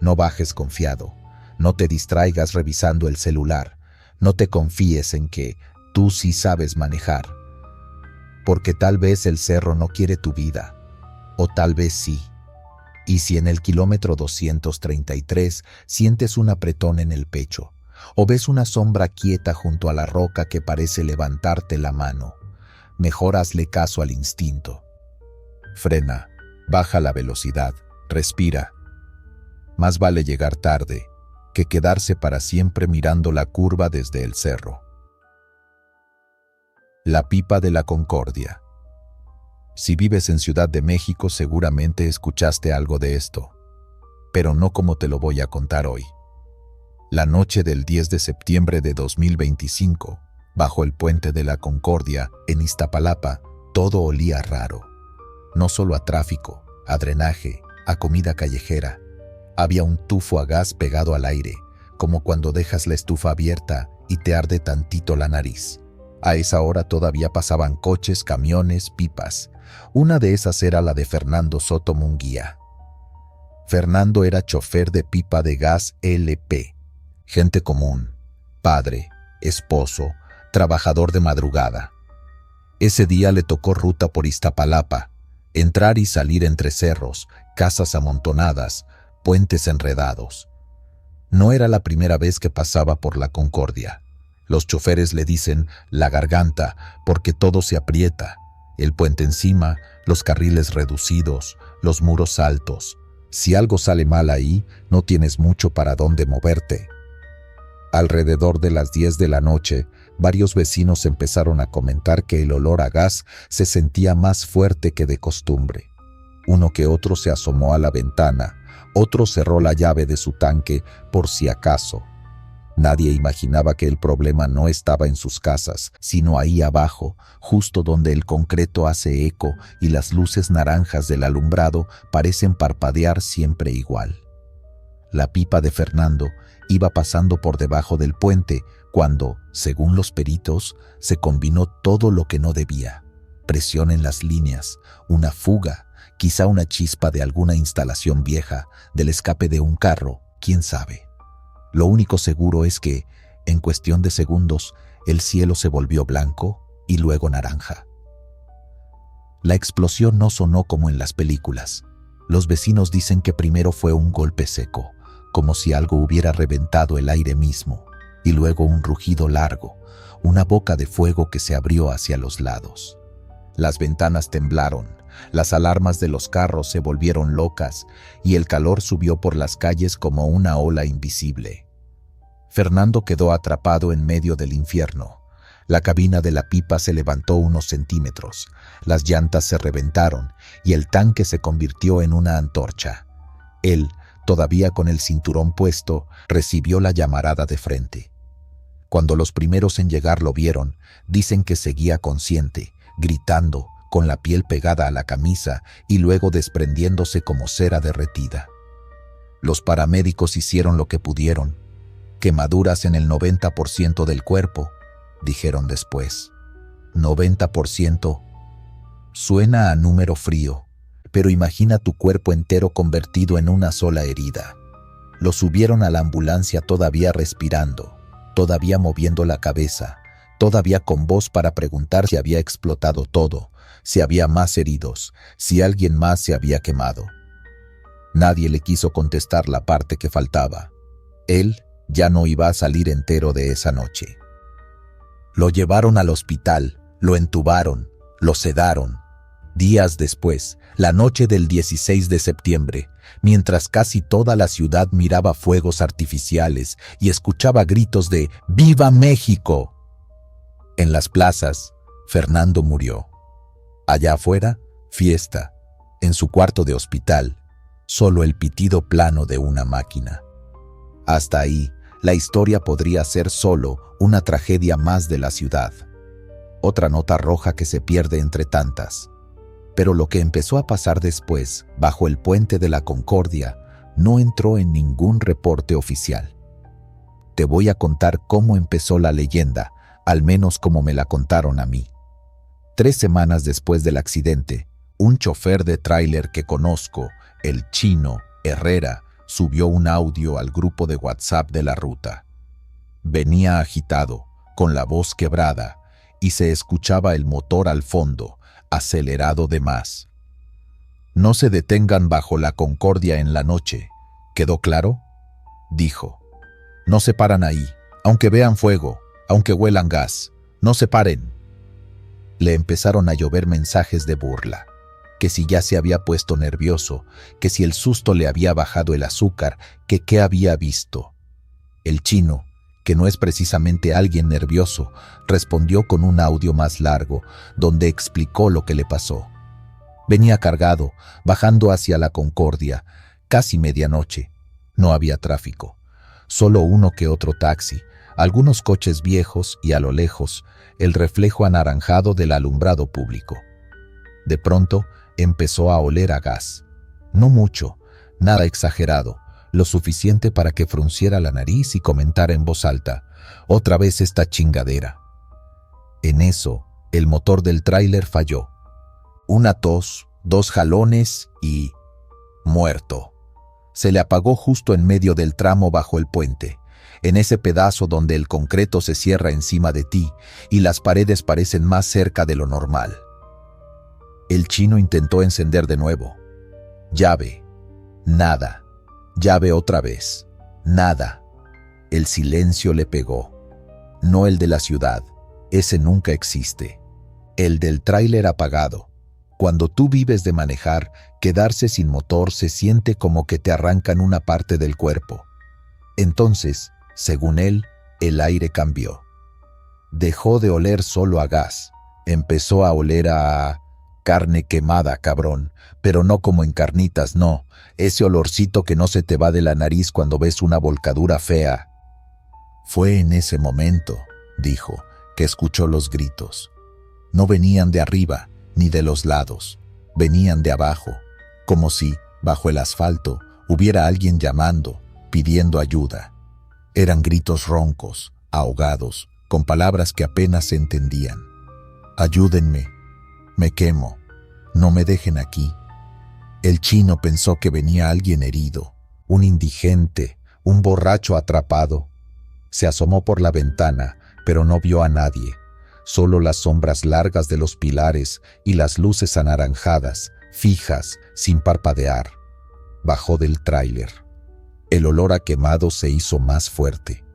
No bajes confiado, no te distraigas revisando el celular, no te confíes en que tú sí sabes manejar. Porque tal vez el cerro no quiere tu vida, o tal vez sí. Y si en el kilómetro 233 sientes un apretón en el pecho, o ves una sombra quieta junto a la roca que parece levantarte la mano, mejor hazle caso al instinto. Frena, baja la velocidad, respira. Más vale llegar tarde que quedarse para siempre mirando la curva desde el cerro. La pipa de la Concordia. Si vives en Ciudad de México, seguramente escuchaste algo de esto, pero no como te lo voy a contar hoy. La noche del 10 de septiembre de 2025, bajo el puente de la Concordia, en Iztapalapa, todo olía raro. No solo a tráfico, a drenaje, a comida callejera. Había un tufo a gas pegado al aire, como cuando dejas la estufa abierta y te arde tantito la nariz. A esa hora todavía pasaban coches, camiones, pipas. Una de esas era la de Fernando Soto Munguía. Fernando era chofer de pipa de gas LP. Gente común, padre, esposo, trabajador de madrugada. Ese día le tocó ruta por Iztapalapa, entrar y salir entre cerros, casas amontonadas, puentes enredados. No era la primera vez que pasaba por la Concordia. Los choferes le dicen la garganta porque todo se aprieta, el puente encima, los carriles reducidos, los muros altos. Si algo sale mal ahí, no tienes mucho para dónde moverte. Alrededor de las 10 de la noche, varios vecinos empezaron a comentar que el olor a gas se sentía más fuerte que de costumbre. Uno que otro se asomó a la ventana, otro cerró la llave de su tanque por si acaso. Nadie imaginaba que el problema no estaba en sus casas, sino ahí abajo, justo donde el concreto hace eco y las luces naranjas del alumbrado parecen parpadear siempre igual. La pipa de Fernando iba pasando por debajo del puente cuando, según los peritos, se combinó todo lo que no debía. Presión en las líneas, una fuga, Quizá una chispa de alguna instalación vieja, del escape de un carro, quién sabe. Lo único seguro es que, en cuestión de segundos, el cielo se volvió blanco y luego naranja. La explosión no sonó como en las películas. Los vecinos dicen que primero fue un golpe seco, como si algo hubiera reventado el aire mismo, y luego un rugido largo, una boca de fuego que se abrió hacia los lados. Las ventanas temblaron, las alarmas de los carros se volvieron locas y el calor subió por las calles como una ola invisible. Fernando quedó atrapado en medio del infierno. La cabina de la pipa se levantó unos centímetros, las llantas se reventaron y el tanque se convirtió en una antorcha. Él, todavía con el cinturón puesto, recibió la llamarada de frente. Cuando los primeros en llegar lo vieron, dicen que seguía consciente, gritando, con la piel pegada a la camisa y luego desprendiéndose como cera derretida. Los paramédicos hicieron lo que pudieron. Quemaduras en el 90% del cuerpo, dijeron después. 90%. Suena a número frío, pero imagina tu cuerpo entero convertido en una sola herida. Lo subieron a la ambulancia todavía respirando, todavía moviendo la cabeza, todavía con voz para preguntar si había explotado todo, si había más heridos, si alguien más se había quemado. Nadie le quiso contestar la parte que faltaba. Él ya no iba a salir entero de esa noche. Lo llevaron al hospital, lo entubaron, lo sedaron. Días después, la noche del 16 de septiembre, mientras casi toda la ciudad miraba fuegos artificiales y escuchaba gritos de ¡Viva México! En las plazas, Fernando murió. Allá afuera, fiesta. En su cuarto de hospital, solo el pitido plano de una máquina. Hasta ahí, la historia podría ser solo una tragedia más de la ciudad. Otra nota roja que se pierde entre tantas. Pero lo que empezó a pasar después, bajo el puente de la Concordia, no entró en ningún reporte oficial. Te voy a contar cómo empezó la leyenda, al menos como me la contaron a mí. 3 semanas después del accidente, un chofer de tráiler que conozco, el Chino Herrera, subió un audio al grupo de WhatsApp de la ruta. Venía agitado, con la voz quebrada, y se escuchaba el motor al fondo, acelerado de más. No se detengan bajo la Concordia en la noche. ¿Quedó claro? Dijo. No se paran ahí, aunque vean fuego, aunque huelan gas. No se paren. Le empezaron a llover mensajes de burla. Que si ya se había puesto nervioso, que si el susto le había bajado el azúcar, que qué había visto. El Chino, que no es precisamente alguien nervioso, respondió con un audio más largo, donde explicó lo que le pasó. Venía cargado, bajando hacia la Concordia, casi medianoche. No había tráfico, solo uno que otro taxi, algunos coches viejos y a lo lejos, el reflejo anaranjado del alumbrado público. De pronto, empezó a oler a gas. No mucho, nada exagerado, lo suficiente para que frunciera la nariz y comentara en voz alta, otra vez esta chingadera. En eso, el motor del tráiler falló. Una tos, 2 jalones y... muerto. Se le apagó justo en medio del tramo bajo el puente, en ese pedazo donde el concreto se cierra encima de ti y las paredes parecen más cerca de lo normal. El Chino intentó encender de nuevo. Llave. Nada. Llave otra vez. Nada. El silencio le pegó. No el de la ciudad. Ese nunca existe. El del tráiler apagado. Cuando tú vives de manejar, quedarse sin motor se siente como que te arrancan una parte del cuerpo. Entonces, según él, el aire cambió. Dejó de oler solo a gas. Empezó a oler a... carne quemada, cabrón, pero no como en carnitas, no, ese olorcito que no se te va de la nariz cuando ves una volcadura fea. Fue en ese momento, dijo, que escuchó los gritos. No venían de arriba, ni de los lados, venían de abajo, como si, bajo el asfalto, hubiera alguien llamando, pidiendo ayuda. Eran gritos roncos, ahogados, con palabras que apenas se entendían. Ayúdenme. Me quemo. No me dejen aquí. El chino pensó que venía alguien herido, un indigente, un borracho atrapado. Se asomó por la ventana, pero no vio a nadie, solo las sombras largas de los pilares y las luces anaranjadas, fijas, sin parpadear. Bajó del tráiler. El olor a quemado se hizo más fuerte.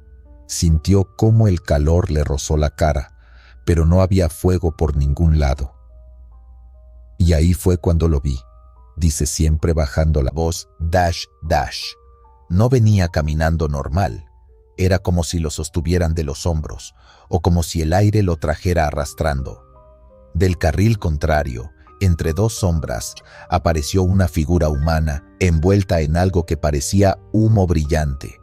Sintió cómo el calor le rozó la cara, pero no había fuego por ningún lado. Y ahí fue cuando lo vi, dice siempre bajando la voz, dash, dash. No venía caminando normal. Era como si lo sostuvieran de los hombros, o como si el aire lo trajera arrastrando. Del carril contrario, entre dos sombras, apareció una figura humana envuelta en algo que parecía humo brillante.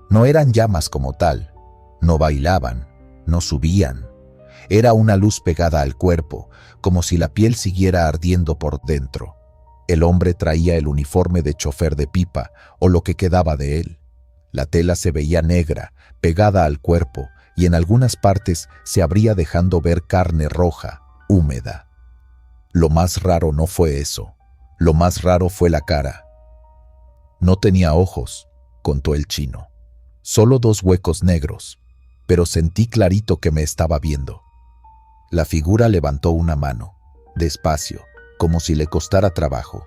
No eran llamas como tal, no bailaban, no subían. Era una luz pegada al cuerpo, como si la piel siguiera ardiendo por dentro. El hombre traía el uniforme de chofer de pipa, o lo que quedaba de él. La tela se veía negra, pegada al cuerpo, y en algunas partes se abría dejando ver carne roja, húmeda. Lo más raro no fue eso. Lo más raro fue la cara. No tenía ojos, contó el chino. Solo 2 huecos negros, pero sentí clarito que me estaba viendo. La figura levantó una mano, despacio, como si le costara trabajo.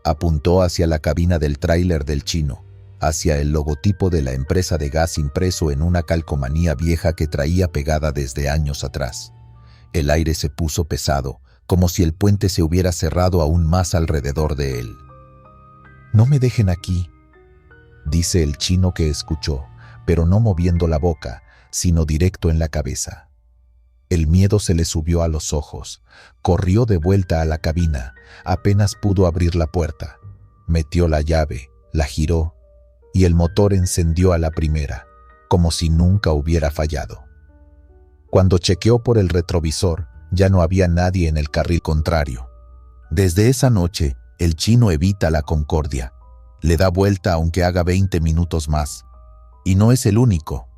Apuntó hacia la cabina del tráiler del chino, hacia el logotipo de la empresa de gas impreso en una calcomanía vieja que traía pegada desde años atrás. El aire se puso pesado, como si el puente se hubiera cerrado aún más alrededor de él. «No me dejen aquí», dice el chino que escuchó, pero no moviendo la boca, sino directo en la cabeza. El miedo se le subió a los ojos. Corrió de vuelta a la cabina. Apenas pudo abrir la puerta. Metió la llave, la giró, y el motor encendió a la primera, como si nunca hubiera fallado. Cuando chequeó por el retrovisor, ya no había nadie en el carril contrario. Desde esa noche, el chino evita la Concordia. Le da vuelta aunque haga 20 minutos más. Y no es el único.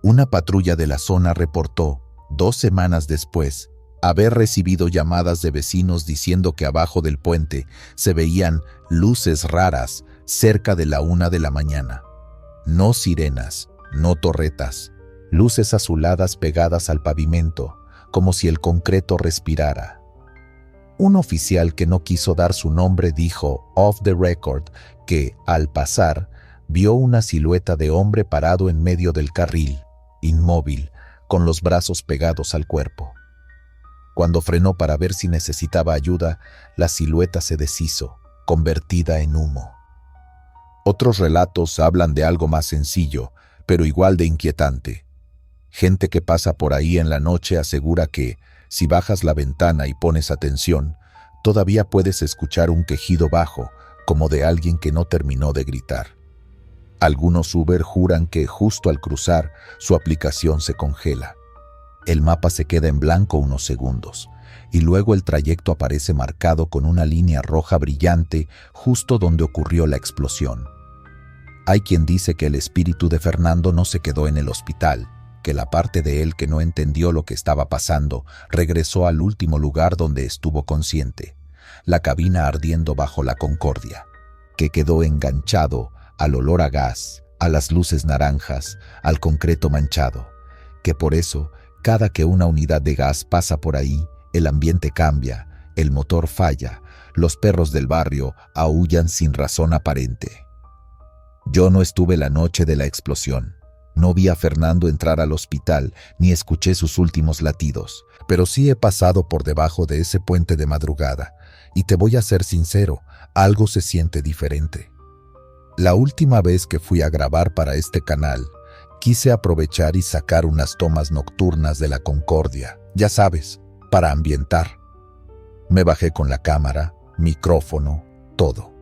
Una patrulla de la zona reportó, 2 semanas después, haber recibido llamadas de vecinos diciendo que abajo del puente se veían luces raras cerca de la 1 de la mañana. No sirenas, no torretas, luces azuladas pegadas al pavimento, como si el concreto respirara. Un oficial que no quiso dar su nombre dijo, off the record, que, al pasar, vio una silueta de hombre parado en medio del carril, inmóvil, con los brazos pegados al cuerpo. Cuando frenó para ver si necesitaba ayuda, la silueta se deshizo, convertida en humo. Otros relatos hablan de algo más sencillo, pero igual de inquietante. Gente que pasa por ahí en la noche asegura que, si bajas la ventana y pones atención, todavía puedes escuchar un quejido bajo, como de alguien que no terminó de gritar. Algunos Uber juran que justo al cruzar, su aplicación se congela. El mapa se queda en blanco unos segundos, y luego el trayecto aparece marcado con una línea roja brillante justo donde ocurrió la explosión. Hay quien dice que el espíritu de Fernando no se quedó en el hospital, que la parte de él que no entendió lo que estaba pasando regresó al último lugar donde estuvo consciente, la cabina ardiendo bajo la Concordia, que quedó enganchado al olor a gas, a las luces naranjas, al concreto manchado, que por eso, cada que una unidad de gas pasa por ahí, el ambiente cambia, el motor falla, los perros del barrio aúllan sin razón aparente. Yo no estuve la noche de la explosión. No vi a Fernando entrar al hospital ni escuché sus últimos latidos, pero sí he pasado por debajo de ese puente de madrugada, y te voy a ser sincero, algo se siente diferente. La última vez que fui a grabar para este canal, quise aprovechar y sacar unas tomas nocturnas de la Concordia, ya sabes, para ambientar. Me bajé con la cámara, micrófono, todo.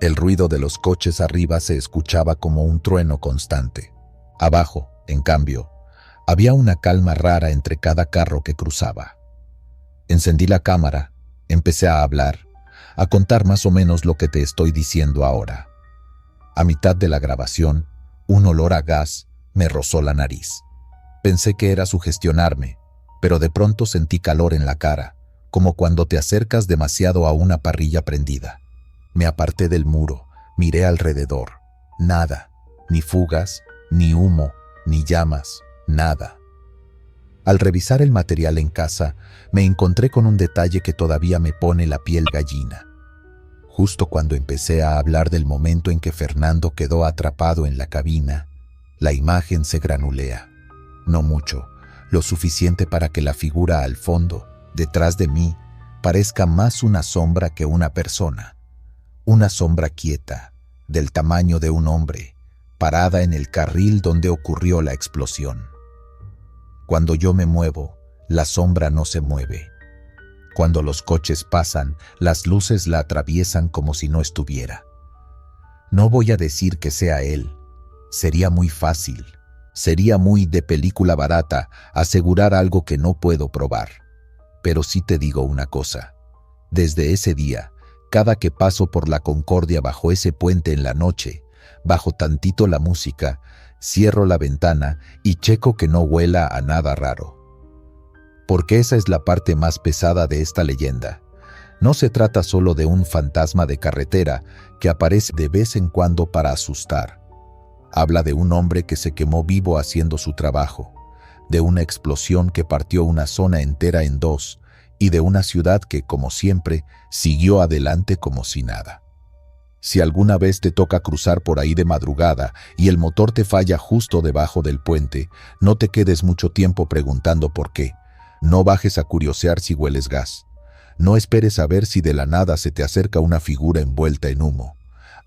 El ruido de los coches arriba se escuchaba como un trueno constante. Abajo, en cambio, había una calma rara entre cada carro que cruzaba. Encendí la cámara, empecé a hablar, a contar más o menos lo que te estoy diciendo ahora. A mitad de la grabación, un olor a gas me rozó la nariz. Pensé que era sugestionarme, pero de pronto sentí calor en la cara, como cuando te acercas demasiado a una parrilla prendida. Me aparté del muro, miré alrededor. Nada, ni fugas, ni humo, ni llamas, nada. Al revisar el material en casa, me encontré con un detalle que todavía me pone la piel gallina. Justo cuando empecé a hablar del momento en que Fernando quedó atrapado en la cabina, la imagen se granulea. No mucho, lo suficiente para que la figura al fondo, detrás de mí, parezca más una sombra que una persona. Una sombra quieta, del tamaño de un hombre, parada en el carril donde ocurrió la explosión. Cuando yo me muevo, la sombra no se mueve. Cuando los coches pasan, las luces la atraviesan como si no estuviera. No voy a decir que sea él. Sería muy fácil. Sería muy de película barata asegurar algo que no puedo probar. Pero sí te digo una cosa. Desde ese día, cada que paso por la Concordia bajo ese puente en la noche, bajo tantito la música, cierro la ventana y checo que no huela a nada raro. Porque esa es la parte más pesada de esta leyenda. No se trata solo de un fantasma de carretera que aparece de vez en cuando para asustar. Habla de un hombre que se quemó vivo haciendo su trabajo, de una explosión que partió una zona entera en dos y de una ciudad que, como siempre, siguió adelante como si nada. Si alguna vez te toca cruzar por ahí de madrugada y el motor te falla justo debajo del puente, no te quedes mucho tiempo preguntando por qué. No bajes a curiosear si hueles gas. No esperes a ver si de la nada se te acerca una figura envuelta en humo.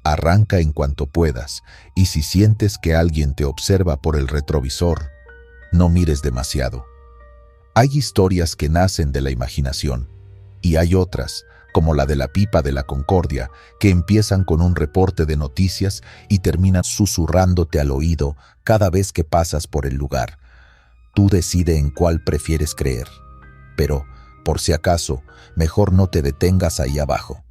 Arranca en cuanto puedas, y si sientes que alguien te observa por el retrovisor, no mires demasiado. Hay historias que nacen de la imaginación, y hay otras, como la de la pipa de la Concordia, que empiezan con un reporte de noticias y terminan susurrándote al oído cada vez que pasas por el lugar. Tú decide en cuál prefieres creer, pero, por si acaso, mejor no te detengas ahí abajo.